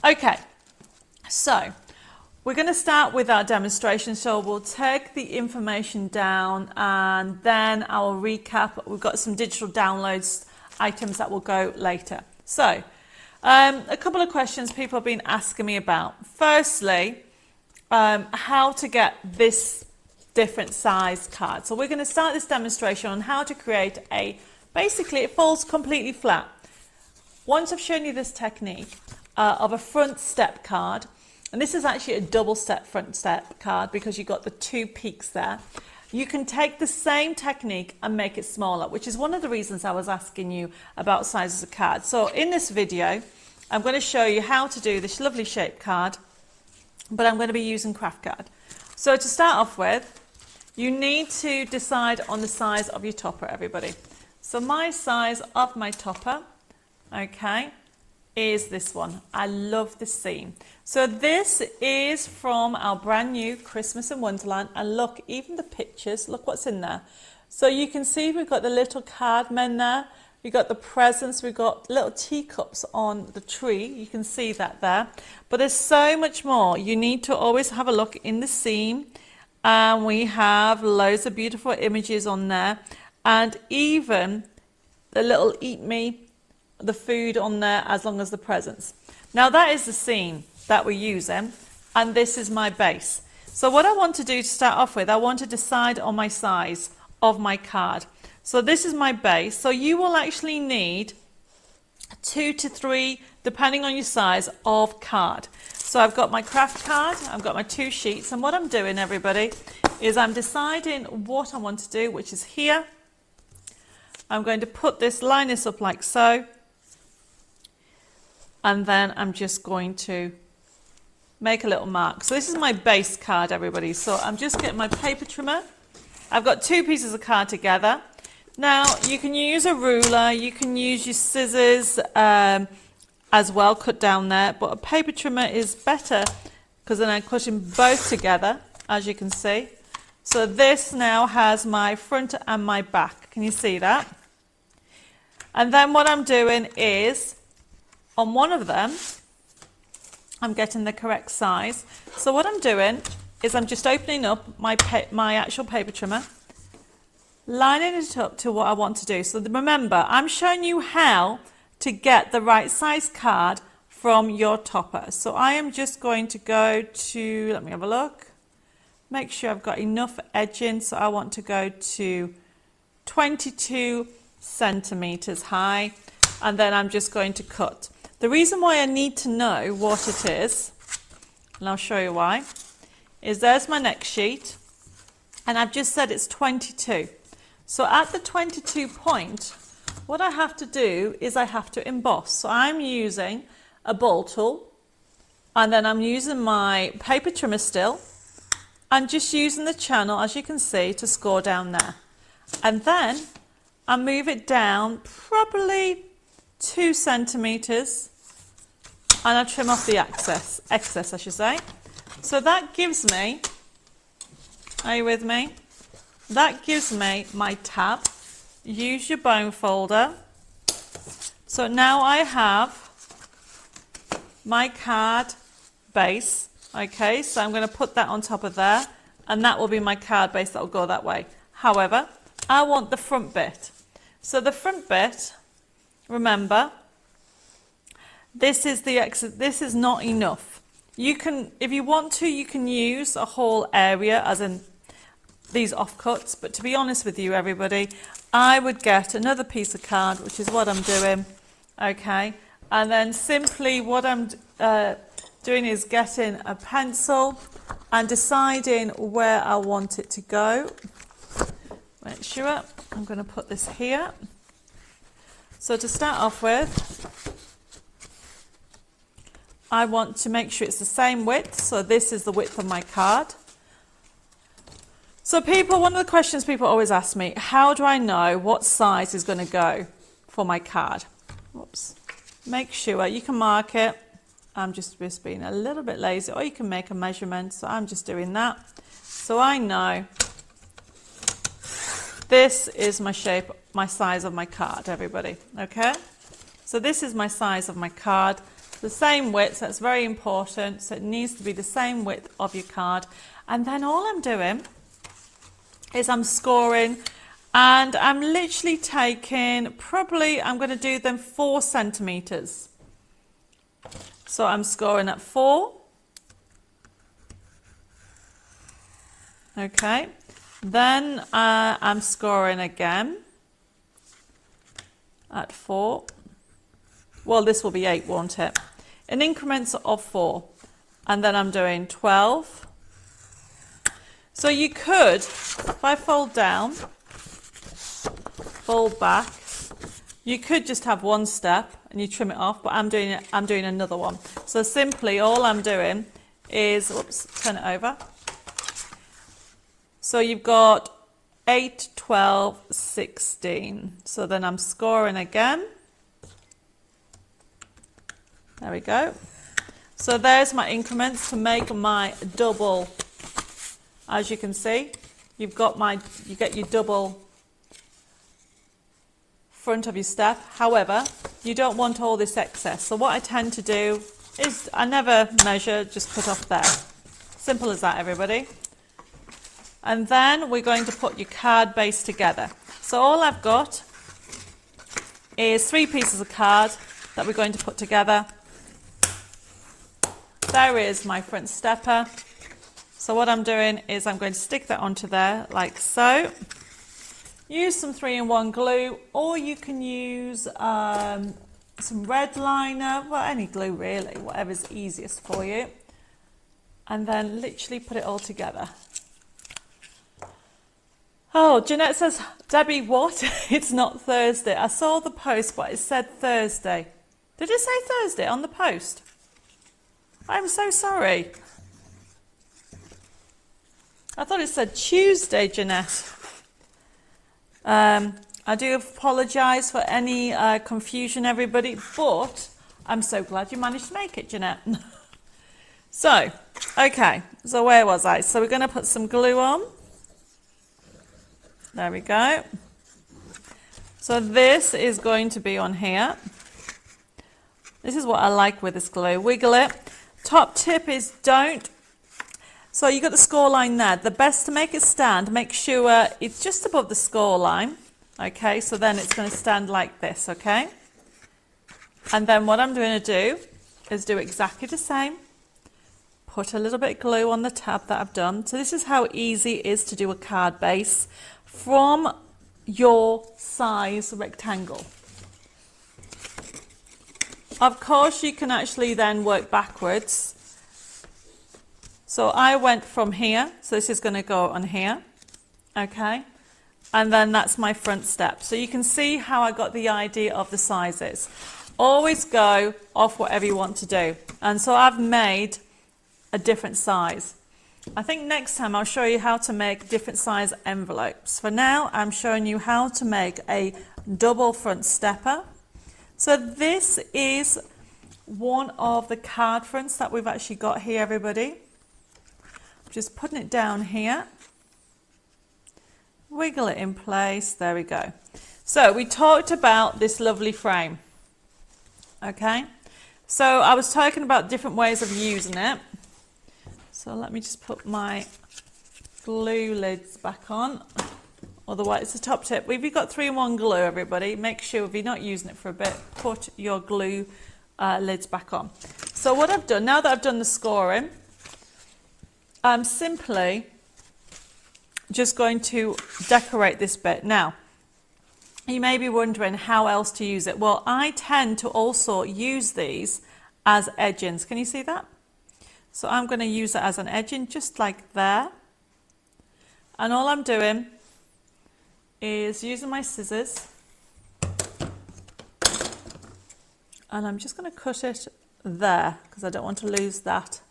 Okay, so we're going to start with our demonstration, so we'll take the information down and then I'll recap. We've got some digital downloads items that will go later. So a couple of questions people have been asking me about. Firstly, how to get this different size card. So we're going to start this demonstration on how to create basically it falls completely flat. Once I've shown you this technique of a front step card, and this is actually a double step front step card because you've got the 2 peaks there. You can take the same technique and make it smaller, which is one of the reasons I was asking you about sizes of cards. So in this video, I'm going to show you how to do this lovely shape card, but I'm going to be using craft card. So to start off with, you need to decide on the size of your topper, everybody. So my size of my topper, okay, is this one. I love this seam. So this is from our brand new Christmas in Wonderland, and look, even the pictures, look what's in there. So you can see we've got the little card men there, we've got the presents, we've got little teacups on the tree, you can see that there, but there's so much more. You need to always have a look in the seam, and we have loads of beautiful images on there, and even the little eat me, the food on there, as long as the presents. Now that is the seam that we're using, and this is my base. So what I want to do to start off with, I want to decide on my size of my card. So this is my base. So you will actually need 2 to 3, depending on your size, of card. So I've got my craft card, I've got my 2 sheets, and what I'm doing, everybody, is I'm deciding what I want to do, which is here. I'm going to line this up like so, and then I'm just going to make a little mark. So this is my base card, everybody. So I'm just getting my paper trimmer. I've got 2 pieces of card together. Now you can use a ruler, you can use your scissors as well, cut down there, but a paper trimmer is better because then I'm cutting both together, as you can see. So this now has my front and my back. Can you see that? And then what I'm doing is, on one of them, I'm getting the correct size. So what I'm doing is I'm just opening up my actual paper trimmer, lining it up to what I want to do. So remember, I'm showing you how to get the right size card from your topper. So I am just going to go to, let me have a look, make sure I've got enough edging. So I want to go to 22 centimeters high, and then I'm just going to cut. The reason why I need to know what it is, and I'll show you why, is there's my next sheet, and I've just said it's 22. So at the 22 point, what I have to do is I have to emboss. So I'm using a ball tool, and then I'm using my paper trimmer still, and just using the channel, as you can see, to score down there. And then I move it down probably 2 centimeters, and I trim off the excess I should say. So that gives me, are you with me? That gives me my tab. Use your bone folder. So now I have my card base. Okay, so I'm going to put that on top of there, and that will be my card base that will go that way. However, I want the front bit. So the front bit, remember, this is the exit. This is not enough. You can, if you want to, you can use a whole area, as in these offcuts, but to be honest with you, everybody, I would get another piece of card, which is what I'm doing, okay, and then simply what I'm doing is getting a pencil and deciding where I want it to go. Make sure I'm going to put this here. So to start off with, I want to make sure it's the same width, so this is the width of my card. So people, one of the questions people always ask me, how do I know what size is going to go for my card? Whoops. Make sure you can mark it. I'm just being a little bit lazy, or you can make a measurement. So I'm just doing that. So I know this is my shape, my size of my card, everybody. Okay? So this is my size of my card. The same width, so that's very important. So it needs to be the same width of your card. And then all I'm doing is I'm scoring, and I'm literally taking, probably I'm going to do them 4 centimeters. So I'm scoring at 4. Okay, then I'm scoring again at 4. Well, this will be 8, won't it? In increments of 4. And then I'm doing 12. So you could, if I fold down, fold back, you could just have one step and you trim it off, but I'm doing another one. So simply all I'm doing is, whoops, turn it over. So you've got 8, 12, 16. So then I'm scoring again. There we go. So there's my increments to make my double. As you can see, you get your double front of your step. However, you don't want all this excess. So what I tend to do is I never measure, just cut off there. Simple as that, everybody. And then we're going to put your card base together. So all I've got is 3 pieces of card that we're going to put together. There is my front stepper. So what I'm doing is I'm going to stick that onto there like so. Use some 3-in-1 glue, or you can use some red liner, well, any glue really, whatever's easiest for you. and then literally put it all together. Oh, Jeanette says, Debbie, what? It's not Thursday. I saw the post, but it said Thursday. Did it say Thursday on the post? I'm so sorry. I thought it said Tuesday, Jeanette. I do apologise for any confusion, everybody, but I'm so glad you managed to make it, Jeanette. So, okay, so where was I? So we're going to put some glue on. There we go. So this is going to be on here. This is what I like with this glue. Wiggle it. Top tip is don't. So you got the score line there. The best to make it stand, make sure it's just above the score line. Okay, so then it's going to stand like this, okay? And then what I'm going to do is do exactly the same. Put a little bit of glue on the tab that I've done. So this is how easy it is to do a card base from your size rectangle. Of course, you can actually then work backwards. So I went from here, so this is going to go on here, okay? And then that's my front step. So you can see how I got the idea of the sizes. Always go off whatever you want to do. And so I've made a different size. I think next time I'll show you how to make different size envelopes. For now, I'm showing you how to make a double front stepper. So this is one of the card fronts that we've actually got here, everybody. Just putting it down here. Wiggle it in place. There we go. So we talked about this lovely frame. Okay. So I was talking about different ways of using it. So let me just put my glue lids back on. Otherwise, it's a top tip. If you've got 3-in-1 glue, everybody, make sure if you're not using it for a bit, put your glue lids back on. So what I've done, now that I've done the scoring, I'm simply just going to decorate this bit. Now, you may be wondering how else to use it. Well, I tend to also use these as edgings. Can you see that? So I'm going to use it as an edging, just like there. And all I'm doing is using my scissors. And I'm just going to cut it there, because I don't want to lose that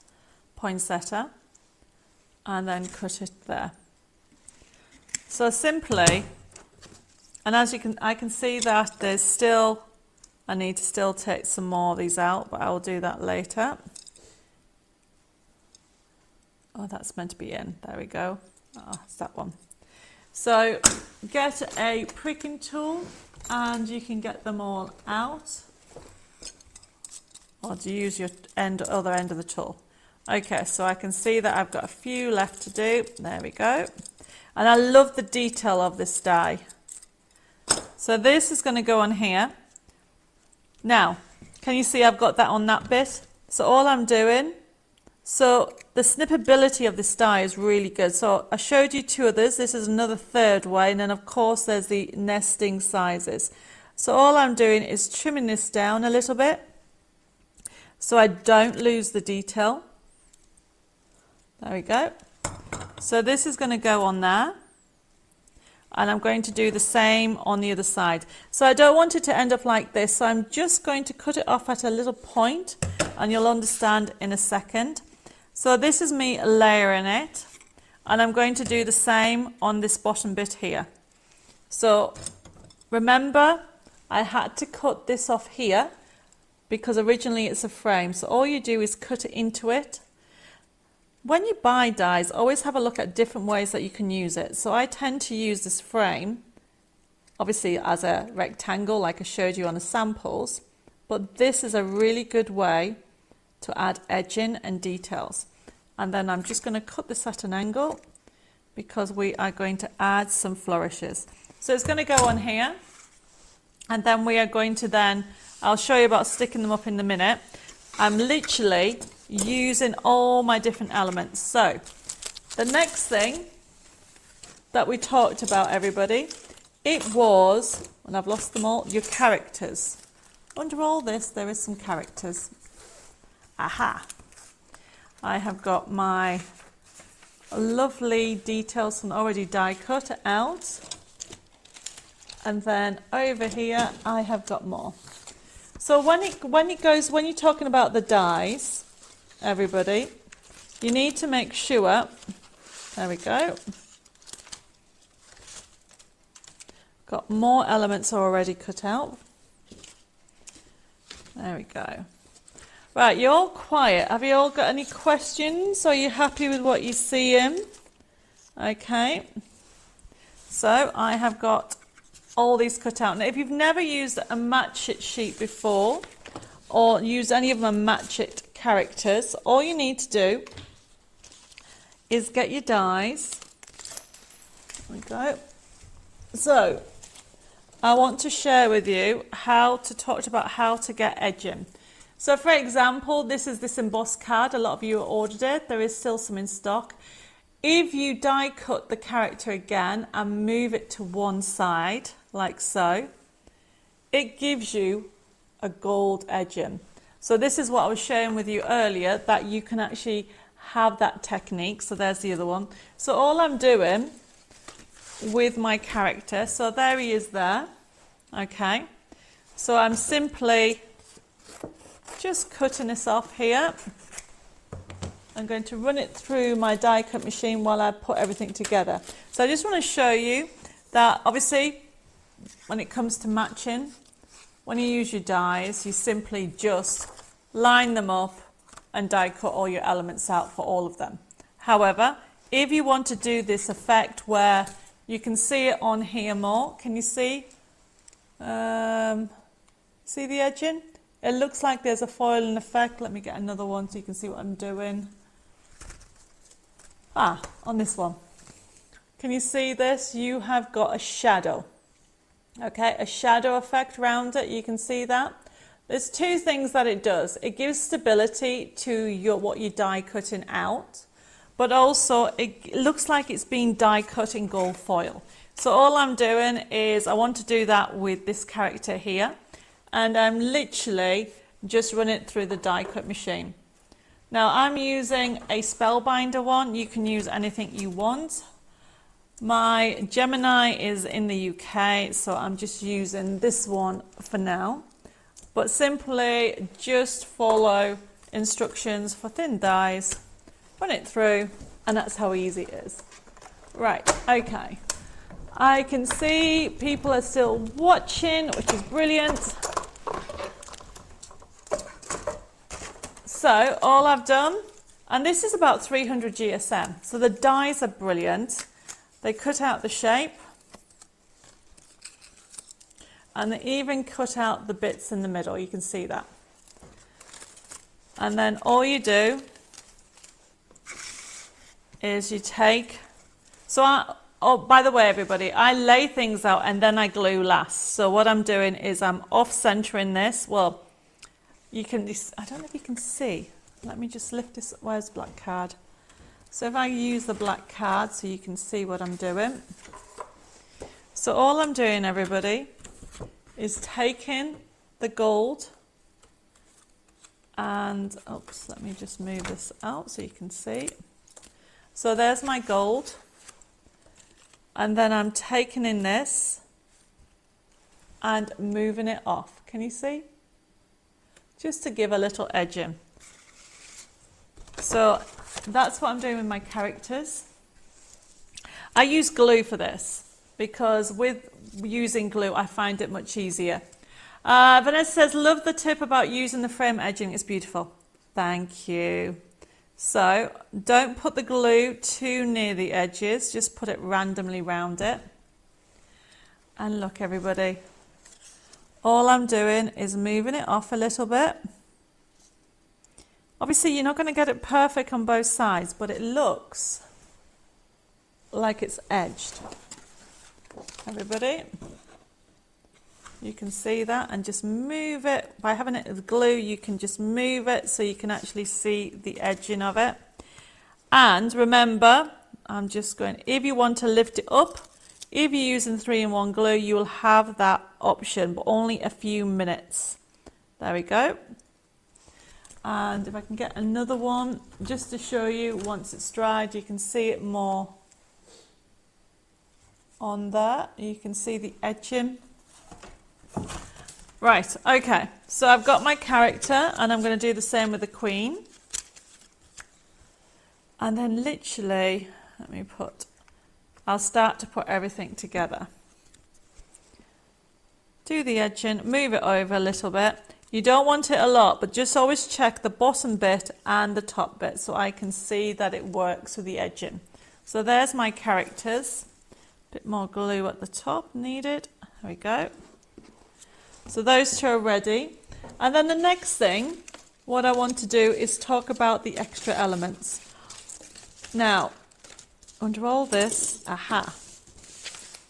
poinsettia. And then cut it there. So simply, and as you can, I can see that there's still, I need to still take some more of these out, but I will do that later. Oh, that's meant to be in. There we go. Oh, it's that one. So get a pricking tool and you can get them all out. Or do you use your other end of the tool? Okay, so I can see that I've got a few left to do. There we go. And I love the detail of this die. So this is going to go on here. Now, can you see I've got that on that bit? So all I'm doing, so the snippability of this die is really good. So I showed you 2 others. This is another 3rd way. And then of course there's the nesting sizes. So all I'm doing is trimming this down a little bit so I don't lose the detail. There we go. So this is going to go on there. And I'm going to do the same on the other side. So I don't want it to end up like this. So I'm just going to cut it off at a little point, and you'll understand in a second. So this is me layering it. And I'm going to do the same on this bottom bit here. So remember, I had to cut this off here because originally it's a frame. So all you do is cut it into it. When you buy dies, always have a look at different ways that you can use it. So I tend to use this frame, obviously as a rectangle like I showed you on the samples, but this is a really good way to add edging and details. And then I'm just going to cut this at an angle because we are going to add some flourishes. So it's going to go on here, and then we are going to then, I'll show you about sticking them up in a minute. I'm literally using all my different elements. So the next thing that we talked about, everybody, it was, and I've lost them all, your characters. Under all this there is some characters. Aha. I have got my lovely details and already die cut out. And then over here, I have got more. So when you're talking about the dies, everybody, you need to make sure, there we go. Got more elements already cut out. There we go. Right, you're all quiet. Have you all got any questions? Are you happy with what you're seeing? Okay. So I have got all these cut out. Now, if you've never used a match it sheet before, or used any of my match it characters, all you need to do is get your dies. There we go. So I want to share with you how to talk about how to get edging. So for example, this is this embossed card. A lot of you ordered it. There is still some in stock. If you die cut the character again and move it to one side, like so, it gives you a gold edging. So this is what I was sharing with you earlier, that you can actually have that technique. So there's the other one. So all I'm doing with my character, so there he is there, okay, so I'm simply just cutting this off here. I'm going to run it through my die cut machine while I put everything together. So I just want to show you that obviously when it comes to matching, when you use your dies, you simply just line them up and die cut all your elements out for all of them. However, if you want to do this effect where you can see it on here more, can you see? See the edging? It looks like there's a foiling effect. Let me get another one so you can see what I'm doing. On this one. Can you see this? You have got a shadow. Okay, a shadow effect around it. You can see that. There's two things that it does. It gives stability to what you're die cutting out, but also it looks like it's being die cut in gold foil. So all I'm doing is I want to do that with this character here, and I'm literally just running it through the die cut machine. Now I'm using a Spellbinder one. You can use anything you want. My Gemini is in the UK, so I'm just using this one for now. But simply just follow instructions for thin dies, run it through, and that's how easy it is. Right, okay. I can see people are still watching, which is brilliant. So all I've done, and this is about 300 GSM, so the dies are brilliant. They cut out the shape, and they even cut out the bits in the middle. You can see that. And then all you do is you take, oh, by the way, everybody, I lay things out and then I glue last. So what I'm doing is I'm off-centering this. Well, you can, I don't know if you can see. Let me just lift this, where's the black card? So if I use the black card so you can see what I'm doing. So all I'm doing, everybody, is taking the gold and, oops, let me just move this out so you can see. So there's my gold. And then I'm taking in this and moving it off. Can you see? Just to give a little edging. So that's what I'm doing with my characters. I use glue for this because with using glue, I find it much easier. Vanessa says, love the tip about using the frame edging. It's beautiful. Thank you. So don't put the glue too near the edges. Just put it randomly round it. And look, everybody. All I'm doing is moving it off a little bit. Obviously, you're not going to get it perfect on both sides, but it looks like it's edged. Everybody, you can see that, and just move it. By having it with glue, you can just move it so you can actually see the edging of it. And remember, I'm just going, if you want to lift it up, if you're using 3-in-1 glue, you will have that option, but only a few minutes. There we go. And if I can get another one, just to show you, once it's dried, you can see it more on there. You can see the edging. Right, okay, so I've got my character, and I'm going to do the same with the queen. And then literally, I'll start to put everything together. Do the edging, move it over a little bit. You don't want it a lot, but just always check the bottom bit and the top bit so I can see that it works with the edging. So there's my characters. Bit more glue at the top needed. There we go. So those two are ready. And then the next thing, what I want to do is talk about the extra elements. Now, under all this, aha.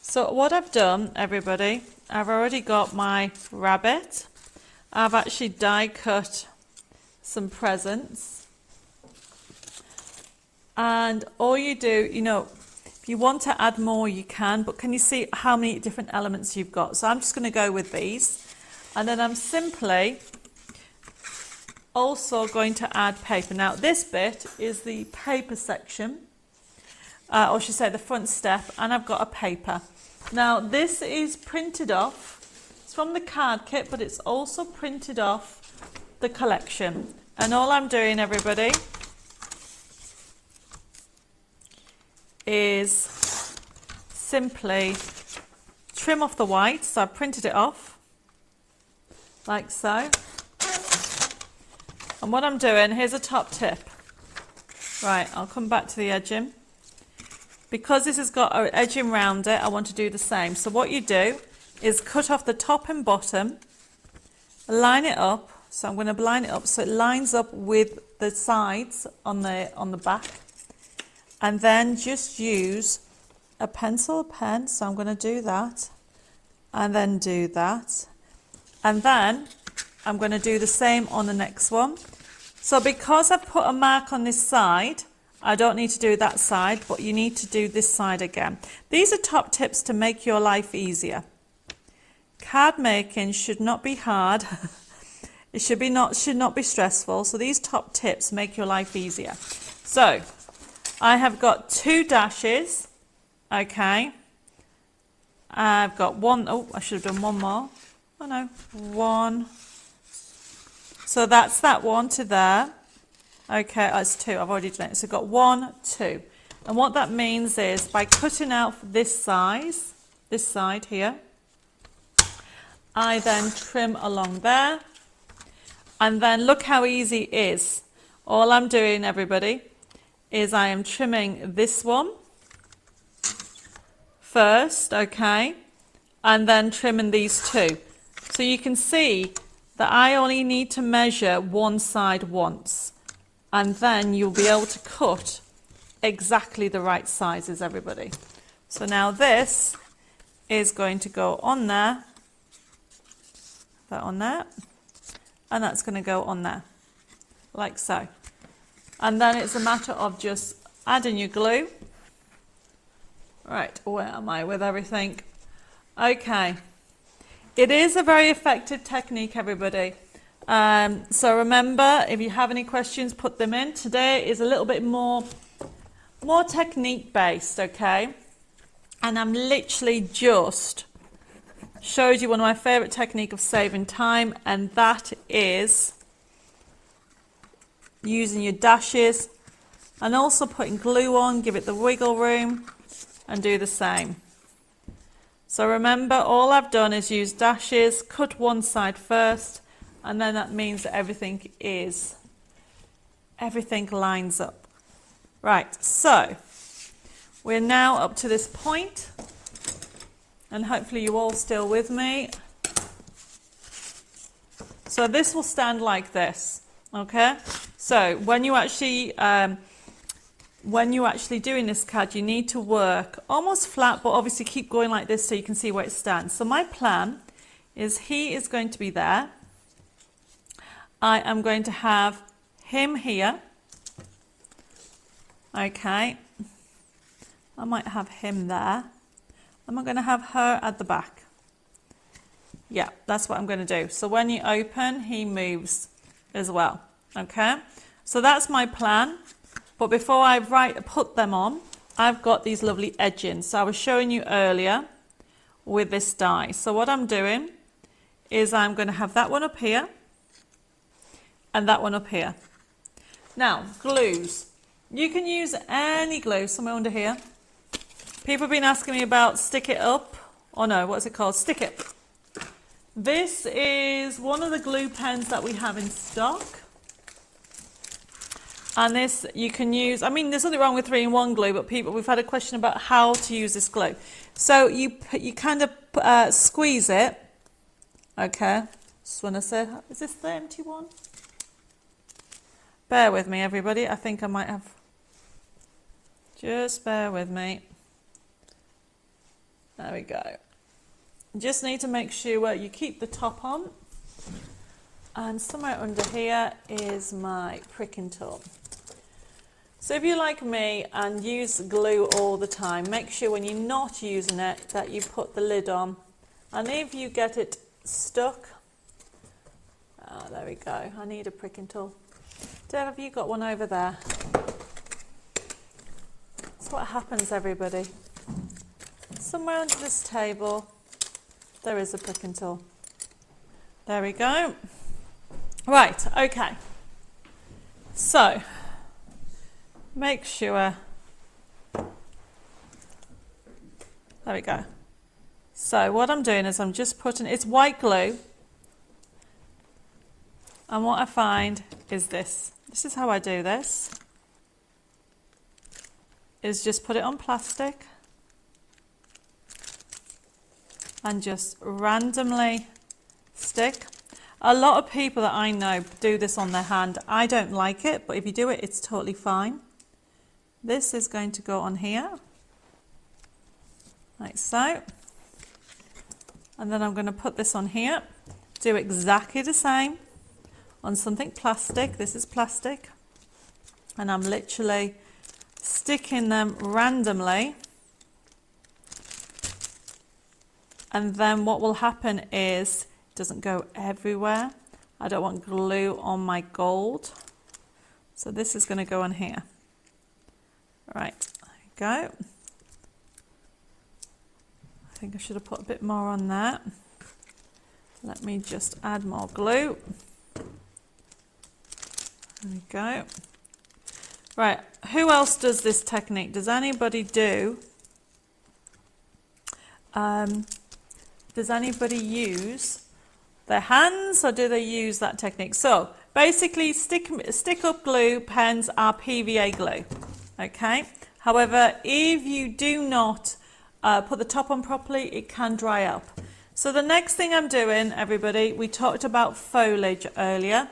So what I've done, everybody, I've already got my rabbit. I've actually die cut some presents. And all you do, you know, if you want to add more, you can, but can you see how many different elements you've got? So I'm just going to go with these. And then I'm simply also going to add paper. Now this bit is the paper section, or should I say the front step, and I've got a paper. Now this is printed off. It's from the card kit, but it's also printed off the collection. And all I'm doing, everybody, is simply trim off the white. So I've printed it off like so. And what I'm doing, here's a top tip. Right, I'll come back to the edging. Because this has got an edging round it, I want to do the same. So what you do is cut off the top and bottom, line it up. So I'm going to line it up so it lines up with the sides on the back. And then just use a pencil, a pen. So I'm going to do that, and then do that. And then I'm going to do the same on the next one. So because I've put a mark on this side, I don't need to do that side, but you need to do this side again. These are top tips to make your life easier. Card making should not be hard. It should not be stressful. So these top tips make your life easier. So I have got 2 dashes. Okay. I've got one. Oh, I should have done one more. Oh no, one. So that's that one to there. Okay, that's 2. I've already done it. So I've got 1, 2. And what that means is by cutting out this side here, I then trim along there. And then look how easy it is. All I'm doing, everybody, is I am trimming this one first, okay, and then trimming these 2. So you can see that I only need to measure one side once, and then you'll be able to cut exactly the right sizes, everybody. So now this is going to go on there, that on there, and that's going to go on there, like so. And then it's a matter of just adding your glue. Right, where am I with everything? Okay. It is a very effective technique, everybody. So remember, if you have any questions, put them in. Today is a little bit more technique based, okay? And I'm literally just showed you one of my favorite technique of saving time, and that is using your dashes and also putting glue on, give it the wiggle room, and do the same. So remember, all I've done is use dashes, cut one side first, and then that means that everything lines up. Right, so we're now up to this point, and hopefully you're all still with me. So this will stand like this, okay? So when you actually doing this card, you need to work almost flat, but obviously keep going like this so you can see where it stands. So my plan is he is going to be there. I am going to have him here. Okay. I might have him there. I'm going to have her at the back. Yeah, that's what I'm going to do. So when you open, he moves as well. Okay, so that's my plan. But before I put them on, I've got these lovely edgings. So I was showing you earlier with this die. So what I'm doing is I'm going to have that one up here and that one up here. Now, glues. You can use any glue, somewhere under here. People have been asking me about stick it up. Oh no, what's it called? Stick it. This is one of the glue pens that we have in stock. And this you can use, I mean, there's nothing wrong with 3-in-1 glue, but we've had a question about how to use this glue. So you kind of squeeze it. Okay, just want to say, is this the empty one? Bear with me, everybody. I think I might have, just bear with me. There we go. Just need to make sure you keep the top on. And somewhere under here is my pricking tool. So if you're like me and use glue all the time, make sure when you're not using it that you put the lid on. And if you get it stuck, oh, there we go. I need a pricking tool. Deb, have you got one over there? That's what happens, everybody. Somewhere under this table, there is a pricking tool. There we go. Right, okay. So, make sure, there we go. So what I'm doing is I'm just putting, it's white glue. And what I find is this. This is how I do this. Is just put it on plastic. And just randomly stick. A lot of people that I know do this on their hand. I don't like it, but if you do it, it's totally fine. This is going to go on here, like so. And then I'm going to put this on here. Do exactly the same on something plastic. This is plastic. And I'm literally sticking them randomly. And then what will happen is it doesn't go everywhere. I don't want glue on my gold. So this is going to go on here. Right, there you go. I think I should have put a bit more on that. Let me just add more glue. There we go. Right, who else does this technique? Does anybody do? Does anybody use their hands or do they use that technique? So basically stick up glue pens are PVA glue. Okay. However, if you do not put the top on properly, it can dry up. So the next thing I'm doing, everybody, we talked about foliage earlier.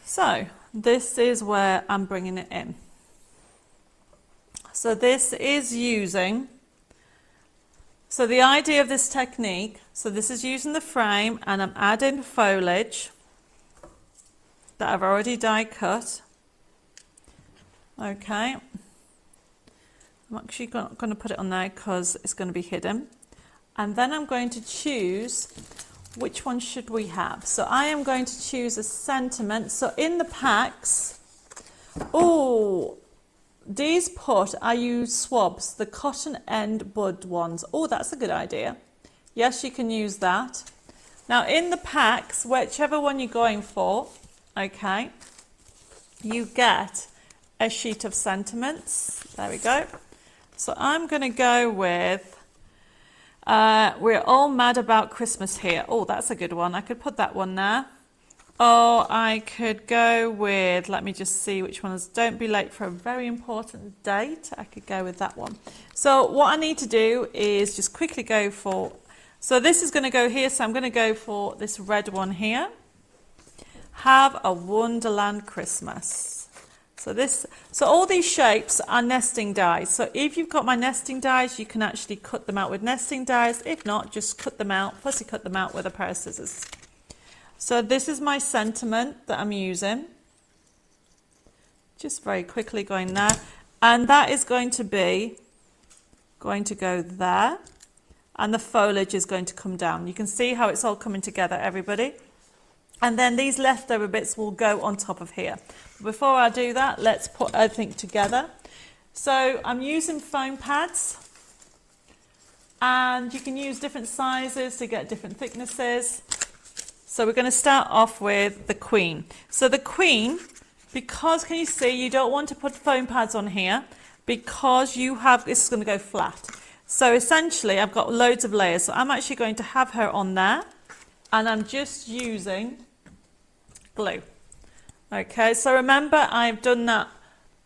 So this is where I'm bringing it in. So this is using, so the idea of this technique, so this is using the frame and I'm adding foliage that I've already die cut. Okay, I'm actually not going to put it on there because it's going to be hidden. And then I'm going to choose, which one should we have? So I am going to choose a sentiment. So in the packs, oh, these I use swabs, the cotton end bud ones. Oh, that's a good idea. Yes, you can use that. Now in the packs, whichever one you're going for, okay, you get a sheet of sentiments. There we go. So I'm going to go with We're All Mad About Christmas Here. Oh, that's a good one. I could put that one there. Or I could go with, let me just see which one is Don't Be Late for a Very Important Date. I could go with that one. So what I need to do is just quickly go for, so this is going to go here. So I'm going to go for this red one here. Have a Wonderland Christmas. So all these shapes are nesting dies. So if you've got my nesting dies, you can actually cut them out with nesting dies. If not, just cut them out, fussy cut them out with a pair of scissors. So this is my sentiment that I'm using. Just very quickly going there. And that is going to go there. And the foliage is going to come down. You can see how it's all coming together, everybody. And then these leftover bits will go on top of here. Before I do that, let's put everything together. So I'm using foam pads, and you can use different sizes to get different thicknesses. So we're going to start off with the queen. So the queen, because can you see, you don't want to put foam pads on here because this is going to go flat. So essentially I've got loads of layers. So I'm actually going to have her on there, and I'm just using glue. Okay, so remember I've done that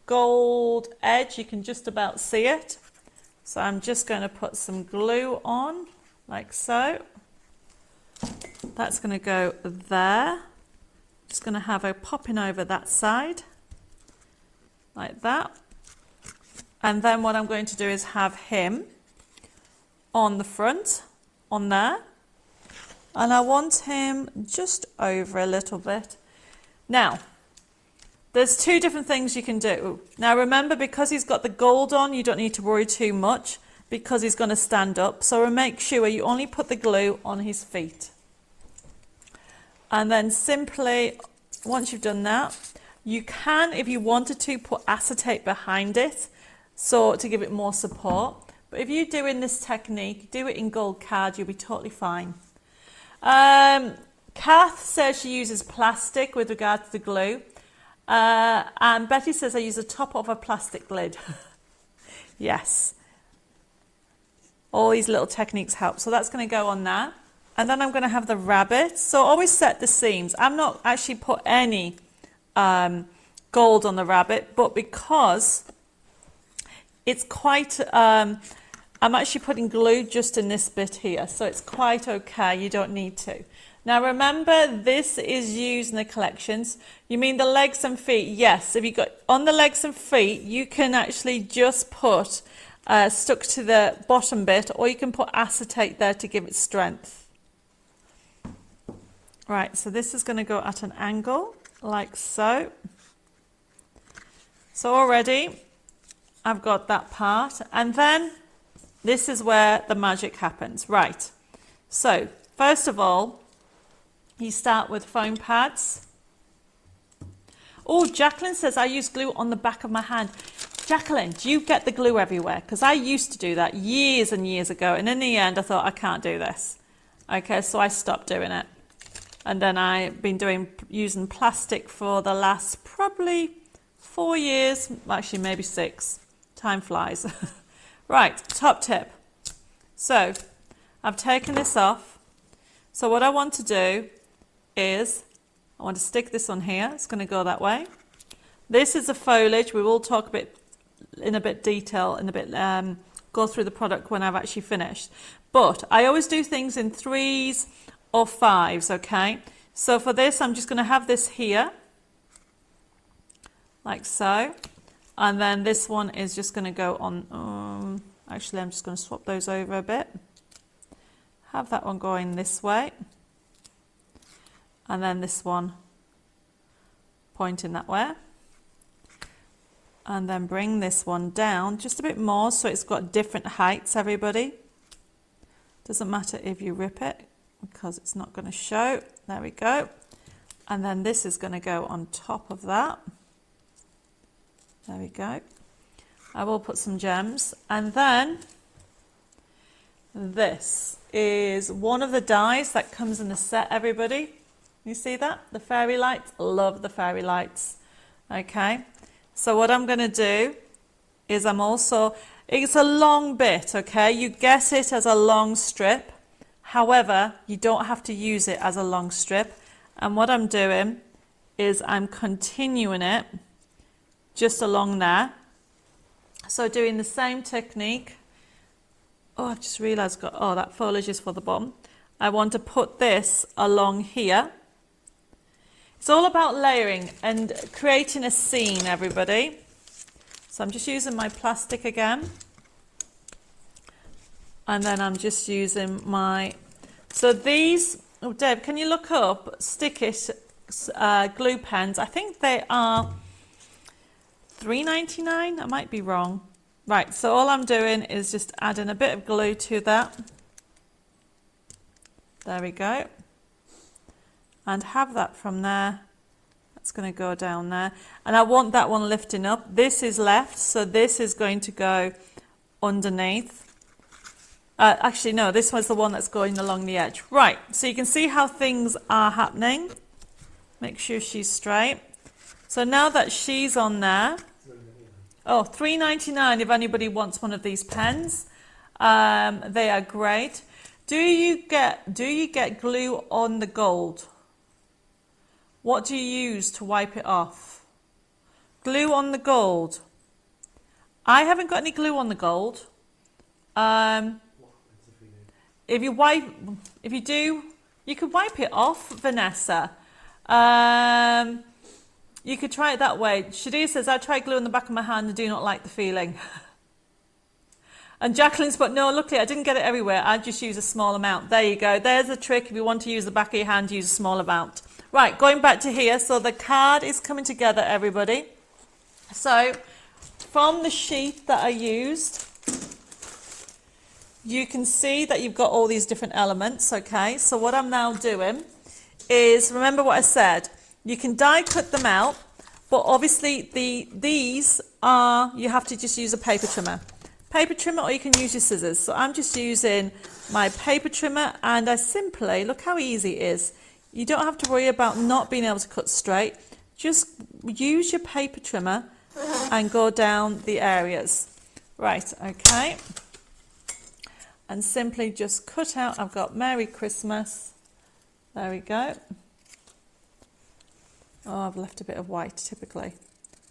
gold edge, you can just about see it. So I'm just going to put some glue on like so. That's going to go there. Just going to have her popping over that side like that. And then what I'm going to do is have him on the front, on there. And I want him just over a little bit. Now, there's two different things you can do. Now remember, because he's got the gold on, you don't need to worry too much because he's going to stand up. So make sure you only put the glue on his feet. And then simply, once you've done that, you can, if you wanted to, put acetate behind it, so to give it more support. But if you're doing this technique, do it in gold card, you'll be totally fine. Kath says she uses plastic with regard to the glue. And Betty says I use the top of a plastic lid. Yes. All these little techniques help. So that's going to go on there. And then I'm going to have the rabbit. So always set the seams. I'm not actually put any gold on the rabbit, but because it's quite, I'm actually putting glue just in this bit here. So it's quite okay. You don't need to. Now remember, this is used in the collections. You mean the legs and feet? Yes. If you got on the legs and feet, you can actually just put stuck to the bottom bit, or you can put acetate there to give it strength. Right, so this is going to go at an angle like so. So already I've got that part, and then this is where the magic happens. Right, so first of all, you start with foam pads. Oh, Jacqueline says I use glue on the back of my hand. Jacqueline, do you get the glue everywhere? Because I used to do that years and years ago, and in the end I thought I can't do this. Okay, so I stopped doing it. And then I've been using plastic for the last probably 4 years, actually maybe 6. Time flies. Right, top tip. So I've taken this off. So what I want to do is I want to stick this on here. It's going to go that way. This is a foliage. We will talk in a bit detail, go through the product when I've actually finished. But I always do things in 3s or 5s, okay? So for this, I'm just going to have this here, like so. And then this one is just going to go on, actually I'm just going to swap those over a bit. Have that one going this way. And then this one pointing that way. And then bring this one down just a bit more so it's got different heights, everybody. Doesn't matter if you rip it, because it's not going to show. There we go. And then this is going to go on top of that. There we go. I will put some gems. And then this is one of the dies that comes in the set, everybody. You see that? The fairy lights. Love the fairy lights. Okay. So what I'm going to do is it's a long bit, okay? You guess it as a long strip. However, you don't have to use it as a long strip. And what I'm doing is I'm continuing it just along there. So doing the same technique. Oh, I've just realized, that foliage is for the bottom. I want to put this along here. It's all about layering and creating a scene, everybody. So I'm just using my plastic again. And then I'm just using so these, oh Deb, can you look up Stick It glue pens? I think they are $3.99, I might be wrong. Right, so all I'm doing is just adding a bit of glue to that. There we go. and have that from there. That's going to go down there. And I want that one lifting up. This is left, so this is going to go underneath. Actually, no, this was the one that's going along the edge. Right, so you can see how things are happening. Make sure she's straight. So now that she's on there, oh, $3.99 if anybody wants one of these pens. They are great. Do you get glue on the gold? What do you use to wipe it off? Glue on the gold. I haven't got any glue on the gold. If you do, you could wipe it off, Vanessa. You could try it that way. Shadir says, I tried glue on the back of my hand and do not like the feeling. And Jacqueline's put, no, luckily I didn't get it everywhere. I just use a small amount. There you go. There's a trick. If you want to use the back of your hand, use a small amount. Right, going back to here. So the card is coming together, everybody. So from the sheet that I used, you can see that you've got all these different elements, okay? So what I'm now doing is, remember what I said, you can die cut them out, but obviously these are, you have to just use a paper trimmer. Paper trimmer, or you can use your scissors. So I'm just using my paper trimmer, and I simply, look how easy it is. You don't have to worry about not being able to cut straight. Just use your paper trimmer and go down the areas. Right, okay. And simply just cut out, I've got Merry Christmas. There we go. Oh, I've left a bit of white typically.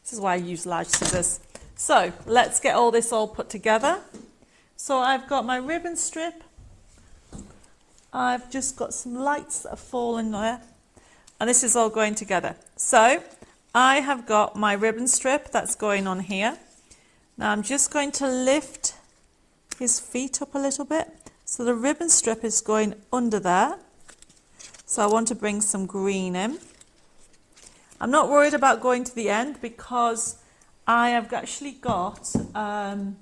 This is why I use large scissors. So let's get all this all put together. So I've got my ribbon strip. I've just got some lights that have fallen there. And this is all going together. So I have got my ribbon strip that's going on here. Now I'm just going to lift his feet up a little bit. So the ribbon strip is going under there. So I want to bring some green in. I'm not worried about going to the end because I have actually got some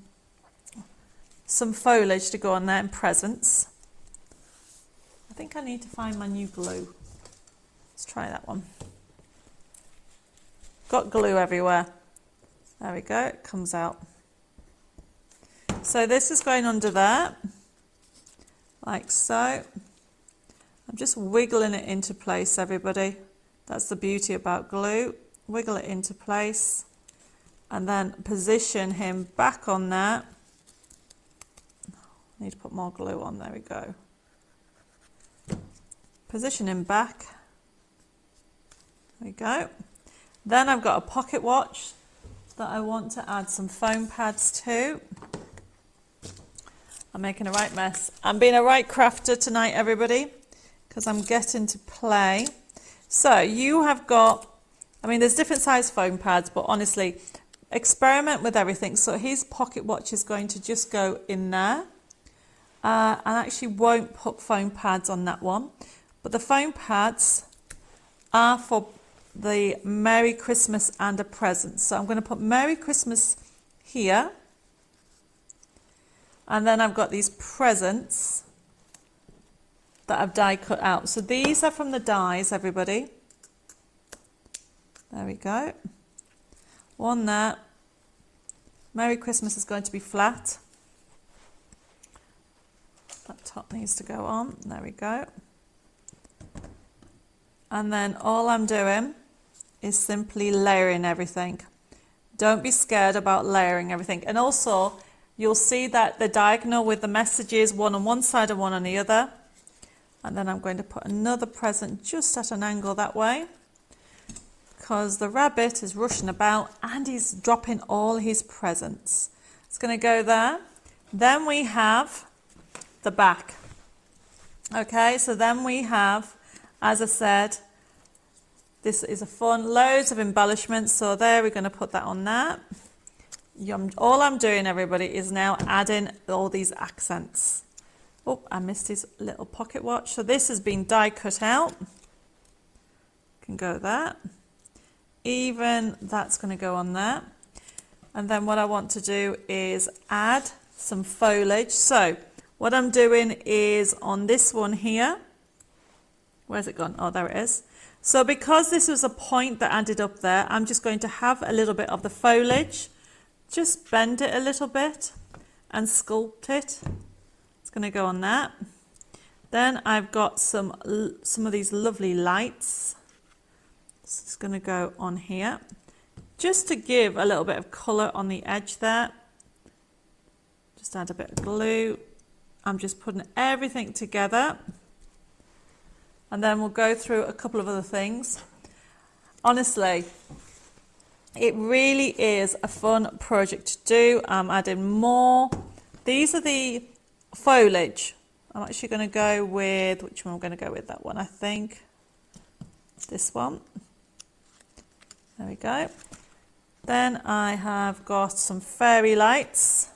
foliage to go on there and presents. I think I need to find my new glue. Let's try that one. Got glue everywhere. There we go, it comes out. So this is going under there, like so. I'm just wiggling it into place, everybody. That's the beauty about glue. Wiggle it into place and then position him back on there. I need to put more glue on, there we go. Position him back. There we go. Then I've got a pocket watch that I want to add some foam pads to. I'm making a right mess. I'm being a right crafter tonight, everybody, because I'm getting to play. So you have got, I mean, there's different size foam pads, but honestly, experiment with everything. So his pocket watch is going to just go in there. And I actually won't put foam pads on that one. But the foam pads are for the Merry Christmas and a present. So I'm going to put Merry Christmas here. And then I've got these presents that I've die cut out. So these are from the dies, everybody. There we go. One there. Merry Christmas is going to be flat. That top needs to go on. There we go. And then all I'm doing is simply layering everything. Don't be scared about layering everything. And also, you'll see that the diagonal with the messages, one on one side and one on the other. And then I'm going to put another present just at an angle that way, because the rabbit is rushing about and he's dropping all his presents. It's going to go there. Then we have the back. Okay, so then we have, as I said, this is a fun, loads of embellishments. So there, we're going to put that on there. All I'm doing, everybody, is now adding all these accents. Oh, I missed his little pocket watch. So this has been die cut out. Can go there. Even that's going to go on there. And then what I want to do is add some foliage. So what I'm doing is on this one here, Where's it gone? Oh, there it is. So because this was a point that added up there, I'm just going to have a little bit of the foliage, just bend it a little bit and sculpt it. It's going to go on that. Then I've got some of these lovely lights. This is going to go on here, just to give a little bit of colour on the edge there. Just add a bit of glue. I'm just putting everything together. And then we'll go through a couple of other things. Honestly, it really is a fun project to do. I'm adding more. These are the foliage. I'm actually going to go with, which one I'm going to go with? That one, I think. This one. There we go. Then I have got some fairy lights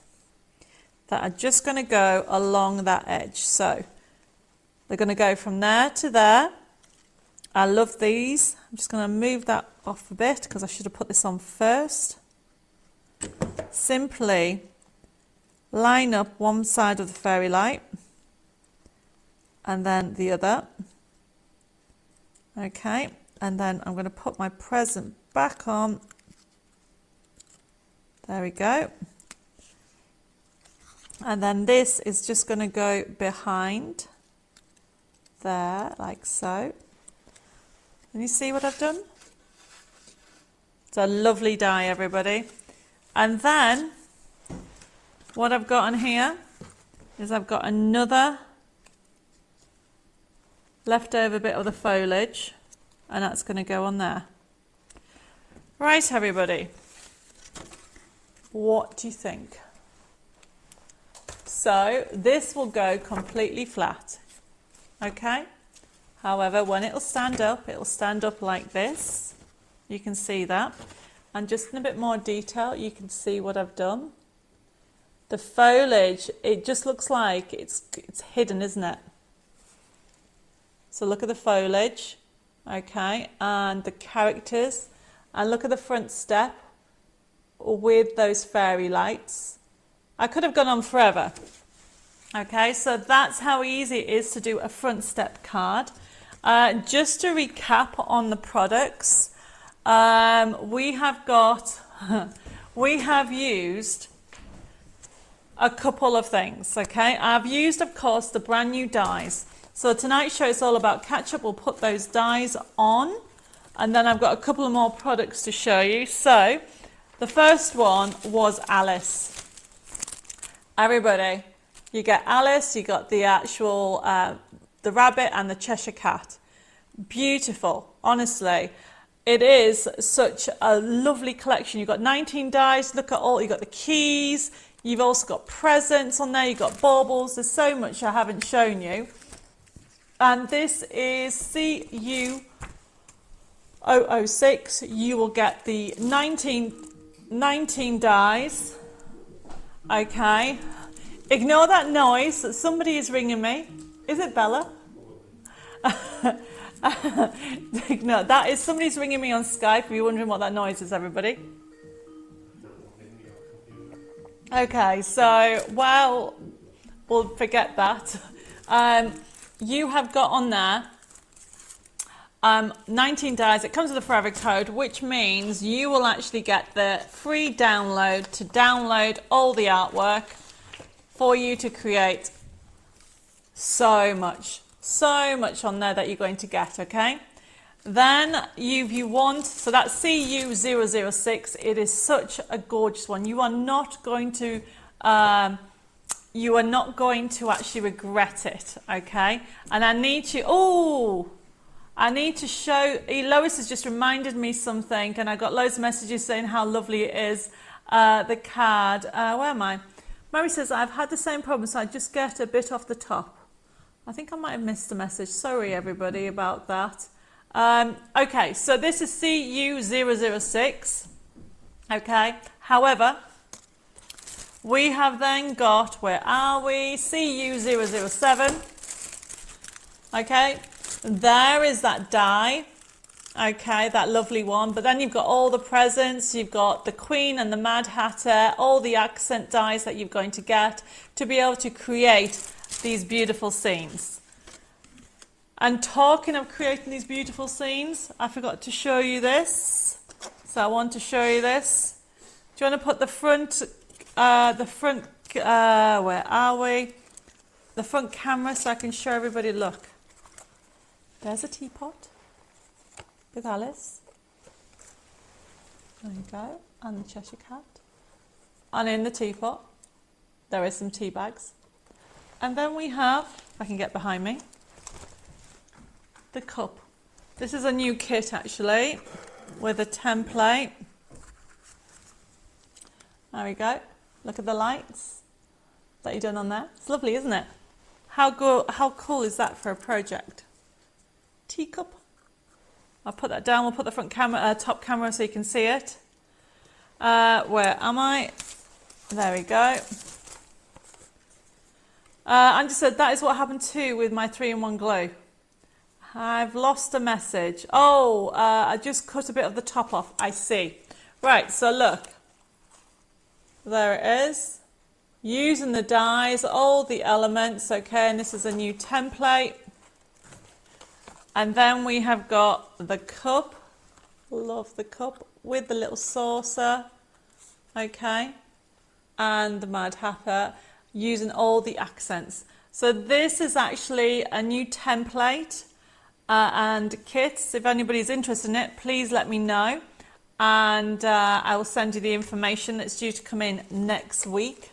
that are just going to go along that edge. So they're going to go from there to there. I love these. I'm just going to move that off a bit because I should have put this on first. Simply line up one side of the fairy light and then the other. Okay, and then I'm going to put my present back on. There we go. And then this is just going to go behind there, like so. Can you see what I've done? It's a lovely die, everybody. And then what I've got on here is I've got another leftover bit of the foliage, and that's going to go on there. Right, everybody. What do you think? So this will go completely flat. Okay, however, when it'll stand up like this. You can see that. And just in a bit more detail, you can see what I've done. The foliage, it just looks like it's hidden, isn't it? So look at the foliage, okay, and the characters, and look at the front step with those fairy lights. I could have gone on forever. Okay, so that's how easy it is to do a front step card. Just to recap on the products, we have used a couple of things, okay? I've used, of course, the brand new dies. So tonight's show is all about catch-up. We'll put those dies on, and then I've got a couple of more products to show you. So the first one was Alice. Everybody, you get Alice, you got the actual, the rabbit and the Cheshire Cat. Beautiful, honestly. It is such a lovely collection. You've got 19 dies, look at all, you've got the keys, you've also got presents on there, you've got baubles, there's so much I haven't shown you. And this is CU006, you will get the 19 dies. Okay, ignore that noise, somebody is ringing me. Is it Bella? No, that is somebody's ringing me on Skype. If you're wondering what that noise is, everybody. Okay, so, well, we'll forget that. You have got on there 19 dies. It comes with a forever code, which means you will actually get the free download to download all the artwork for you to create so much on there that you're going to get, okay? Then you want, so that's CU006. It is such a gorgeous one. You are not going to actually regret it, okay? And I need to show, Lois has just reminded me something, and I got loads of messages saying how lovely it is, the card. Where am I? Mary says, I've had the same problem, so I just get a bit off the top. I think I might have missed a message. Sorry, everybody, about that. Okay, so this is CU006. Okay, however, we have then got, where are we? CU007. Okay, there is that die. Okay, that lovely one. But then you've got all the presents. You've got the Queen and the Mad Hatter, all the accent dies that you're going to get to be able to create these beautiful scenes. And talking of creating these beautiful scenes, I forgot to show you this. So I want to show you this. Do you want to put the front, where are we? The front camera so I can show everybody, look. There's a teapot with Alice. There you go. And the Cheshire Cat. And in the teapot, there is some tea bags. And then we have, if I can get behind me, the cup. This is a new kit actually, with a template. There we go. Look at the lights that you've done on there. It's lovely, isn't it? How cool is that for a project? Teacup. I'll put that down. We'll put the front camera, top camera, so you can see it. Where am I? There we go. And just said that is what happened too with my 3-in-1 glue. I've lost a message. Oh, I just cut a bit of the top off. I see. Right, so look. There it is. Using the dies, all the elements, okay, and this is a new template. And then we have got the cup. Love the cup with the little saucer, okay, and the Mad Hatter, using all the accents. So this is actually a new template and kits. If anybody's interested in it, please let me know, and I will send you the information. That's due to come in next week,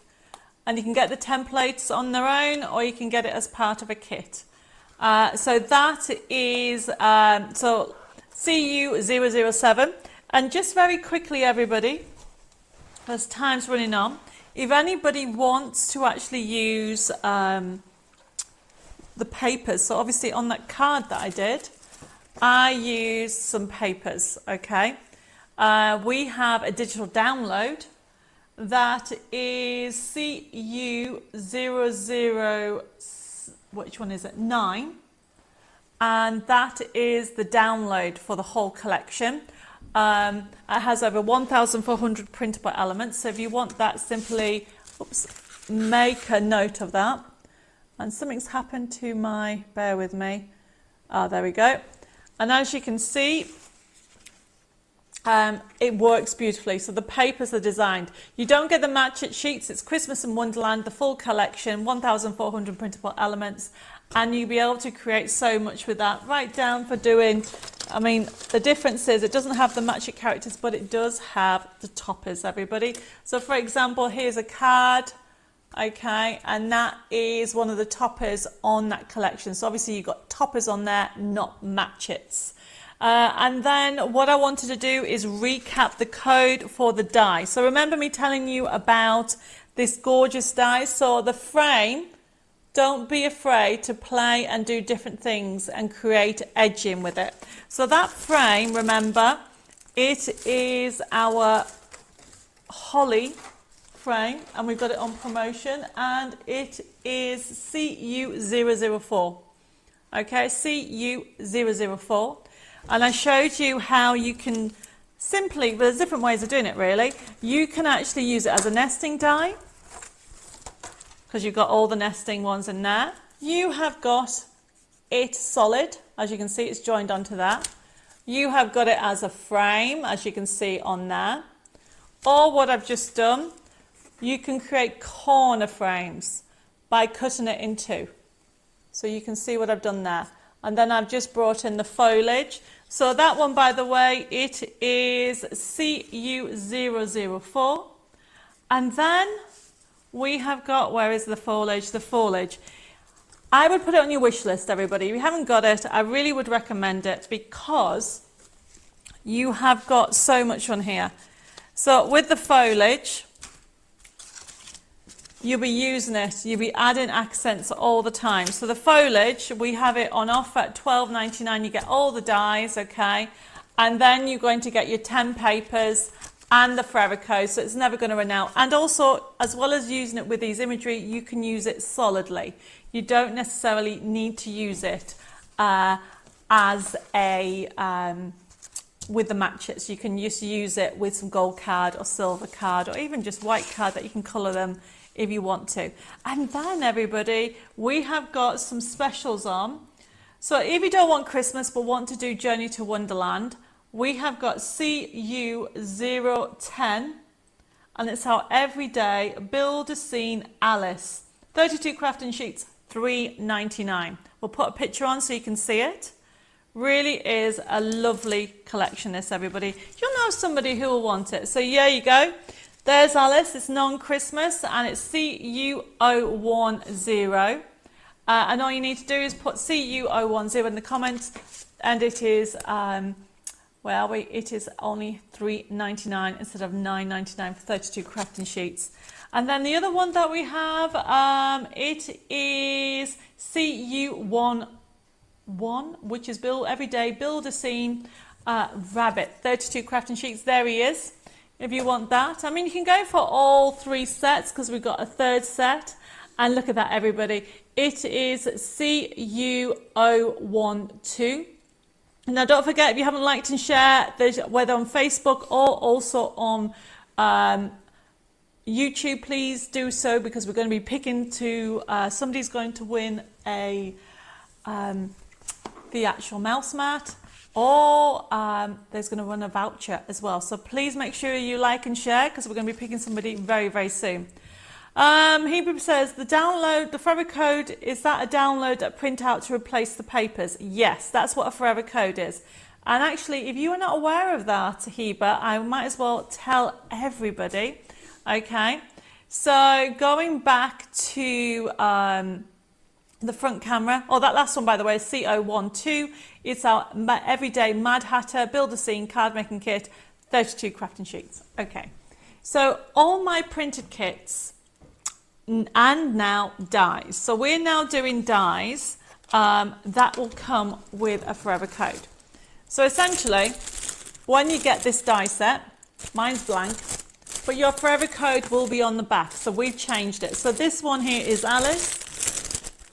and you can get the templates on their own, or you can get it as part of a kit. So that is so CU007. And just very quickly, everybody, as time's running on, if anybody wants to actually use the papers, so obviously on that card that I did, I used some papers, okay? We have a digital download that is CU00, which one is it? 9. And that is the download for the whole collection. It has over 1,400 printable elements. So if you want that, simply make a note of that. And something's happened to my, bear with me. There we go. And as you can see, it works beautifully. So the papers are designed. You don't get the match it sheets. It's Christmas in Wonderland, the full collection, 1,400 printable elements. And you'll be able to create so much with that, right down for doing, I mean, the difference is it doesn't have the match it characters, but it does have the toppers, everybody. So for example, here's a card, okay, and that is one of the toppers on that collection. So obviously you've got toppers on there, not matchets. And then what I wanted to do is recap the code for the die. So remember me telling you about this gorgeous die. So the frame, don't be afraid to play and do different things and create edging with it. So that frame, remember, it is our holly frame, and we've got it on promotion, and it is CU004. Okay, CU004. And I showed you how you can simply, there's different ways of doing it really. You can actually use it as a nesting die, because you've got all the nesting ones in there. You have got it solid, as you can see, it's joined onto that. You have got it as a frame, as you can see on there. Or what I've just done, you can create corner frames by cutting it in two. So you can see what I've done there. And then I've just brought in the foliage. So that one, by the way, it is CU004. And then we have got, where is the foliage? The foliage. I would put it on your wish list, everybody. If you haven't got it, I really would recommend it, because you have got so much on here. So with the foliage, you'll be using it, you'll be adding accents all the time. So the foliage, we have it on offer at $12.99. You get all the dies, okay? And then you're going to get your 10 papers and the Forever Code, so it's never going to run out. And also, as well as using it with these imagery, you can use it solidly. You don't necessarily need to use it as a with the matches. You can just use it with some gold card or silver card, or even just white card that you can colour them if you want to. And then, everybody, we have got some specials on. So if you don't want Christmas but want to do Journey to Wonderland, we have got CU010, and it's our everyday build a scene Alice. 32 crafting sheets, $3.99. We'll put a picture on so you can see it. Really is a lovely collection, this, everybody. You'll know somebody who will want it. So yeah, you go. There's Alice. It's non-Christmas and it's CU010. And all you need to do is put CU010 in the comments, and it is it is only $3.99 instead of $9.99 for 32 crafting sheets. And then the other one that we have, it is CU11, which is everyday build a scene rabbit, 32 crafting sheets. There he is, if you want that. I mean, you can go for all 3 sets because we've got a 3rd set. And look at that, everybody. It is CU012. Now, don't forget, if you haven't liked and shared, whether on Facebook or also on YouTube, please do so, because we're going to be picking somebody's going to win the actual mouse mat, or there's going to run a voucher as well. So please make sure you like and share, because we're going to be picking somebody very, very soon. Hebrew says, the forever code, is that a download that print out to replace the papers? Yes, that's what a forever code is. And actually, if you are not aware of that, Heber, I might as well tell everybody. Okay, so going back to the front camera, that last one, by the way, is CO12. It's our everyday Mad Hatter build a scene card making kit, 32 crafting sheets. Okay, so all my printed kits and now dies. So we're now doing dies that will come with a forever code. So essentially, when you get this die set, mine's blank, but your forever code will be on the back. So we've changed it. So this one here is Alice.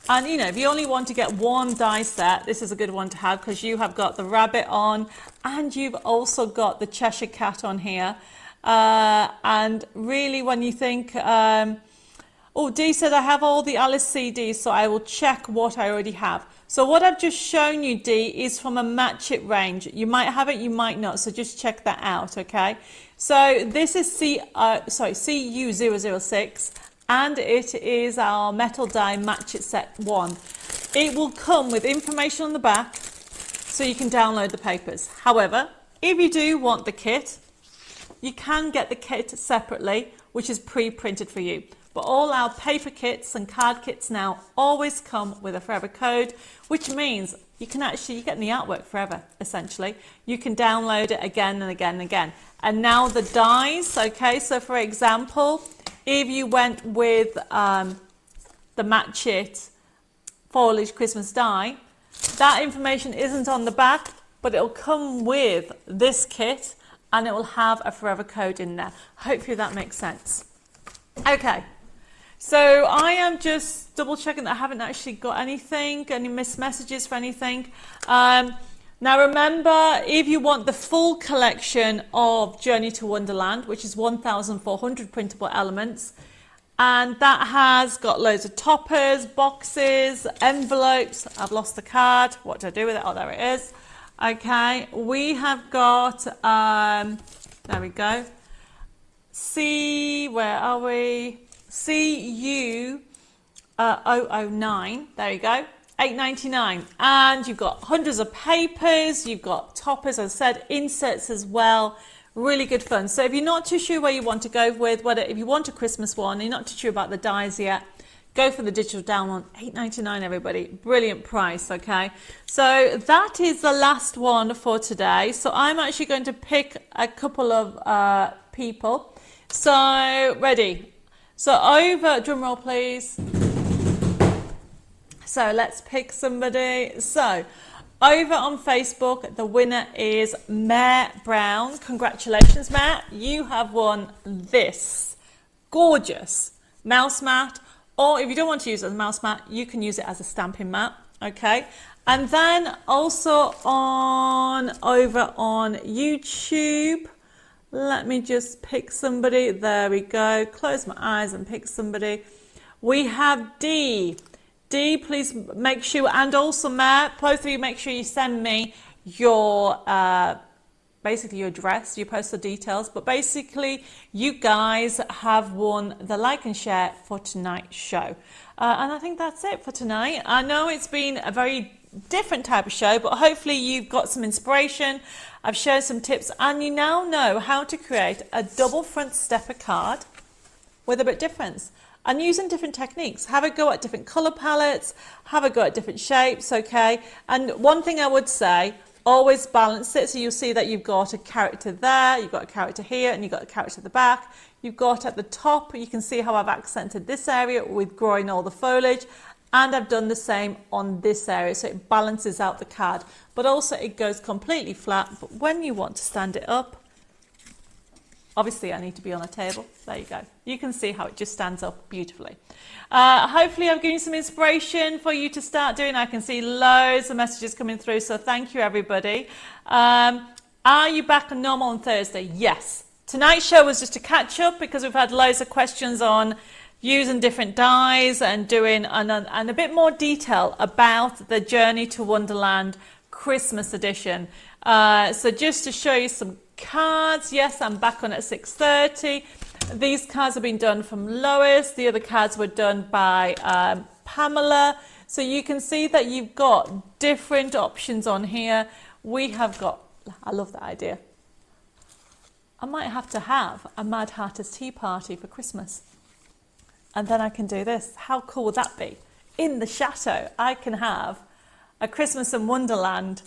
And you know, if you only want to get one die set, this is a good one to have, because you have got the rabbit on and you've also got the Cheshire Cat on here. And really, when you think, Dee said, I have all the Alice CDs, so I will check what I already have. So what I've just shown you, Dee, is from a Match It range. You might have it, you might not, so just check that out, okay? So this is CU006, and it is our metal die Match It set 1. It will come with information on the back, so you can download the papers. However, if you do want the kit, you can get the kit separately, which is pre-printed for you. But all our paper kits and card kits now always come with a forever code, which means you're getting the artwork forever, essentially. You can download it again and again and again. And now the dies, okay, so for example, if you went with the Match It Foliage Christmas die, that information isn't on the back, but it'll come with this kit and it will have a forever code in there. Hopefully that makes sense. Okay. So I am just double checking that I haven't actually got any missed messages for anything. Now remember, if you want the full collection of Journey to Wonderland, which is 1,400 printable elements, and that has got loads of toppers, boxes, envelopes. I've lost the card. What do I do with it? Oh, there it is. Okay, we have got, there we go. Where are we? CU009, there you go, $8.99, and you've got hundreds of papers, you've got toppers, as I said, inserts as well. Really good fun. So if you're not too sure where you want to go with, if you want a Christmas one and you're not too sure about the dies yet, go for the digital download. $8.99, everybody. Brilliant price, okay? So that is the last one for today. So I'm actually going to pick a couple of people. So ready? So over, drum roll please. So let's pick somebody. So over on Facebook, the winner is Mare Brown. Congratulations, Mare. You have won this gorgeous mouse mat. Or if you don't want to use it as a mouse mat, you can use it as a stamping mat. Okay. And then also over on YouTube, let me just pick somebody. There we go. Close my eyes and pick somebody. We have Dee. Dee, please make sure, and also Matt, both of you make sure you send me your basically your address, your postal details. But basically, you guys have won the like and share for tonight's show. And I think that's it for tonight. I know it's been a very different type of show, but hopefully you've got some inspiration. I've shared some tips, and you now know how to create a double front stepper card with a bit of difference. And using different techniques. Have a go at different colour palettes, have a go at different shapes, okay? And one thing I would say, always balance it. So you'll see that you've got a character there, you've got a character here, and you've got a character at the back. You've got at the top, you can see how I've accented this area with growing all the foliage. And I've done the same on this area, so it balances out the card. But also it goes completely flat. But when you want to stand it up, obviously, I need to be on a table. There you go. You can see how it just stands up beautifully. Hopefully, I've given you some inspiration for you to start doing. I can see loads of messages coming through, so thank you, everybody. Are you back on normal on Thursday? Yes. Tonight's show was just a catch up because we've had loads of questions on using different dies and doing and a bit more detail about the Journey to Wonderland Christmas edition. So just to show you some cards, yes, I'm back on at 6:30. These cards have been done from Lois. The other cards were done by Pamela. So you can see that you've got different options on here. We have got, I love that idea. I might have to have a Mad Hatter's tea party for Christmas. And then I can do this. How cool would that be? In the chateau, I can have a Christmas in Wonderland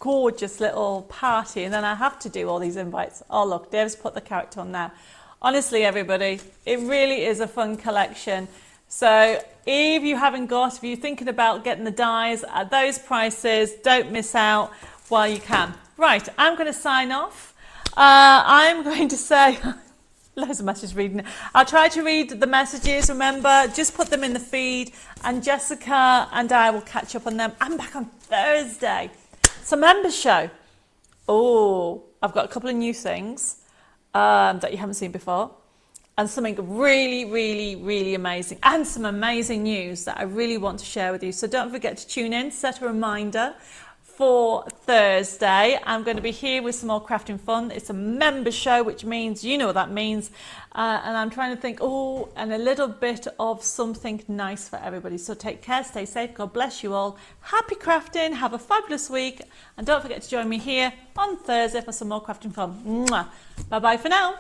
gorgeous little party, and then I have to do all these invites. Oh look, Dave's put the character on now. Honestly, everybody, it really is a fun collection. So if you haven't got, if you're thinking about getting the dies at those prices, don't miss out while you can. Right, I'm going to sign off. I'm going to say loads of messages reading. I'll try to read the messages. Remember, just put them in the feed, and Jessica and I will catch up on them. I'm back on Thursday. It's a members show. Oh, I've got a couple of new things that you haven't seen before, and something really, really, really amazing, and some amazing news that I really want to share with you. So don't forget to tune in, set a reminder for Thursday. I'm going to be here with some more crafting fun. It's a members show, which means, you know what that means. And I'm trying to think, and a little bit of something nice for everybody. So take care, stay safe, God bless you all. Happy crafting, have a fabulous week. And don't forget to join me here on Thursday for some more crafting fun. Mwah. Bye-bye for now.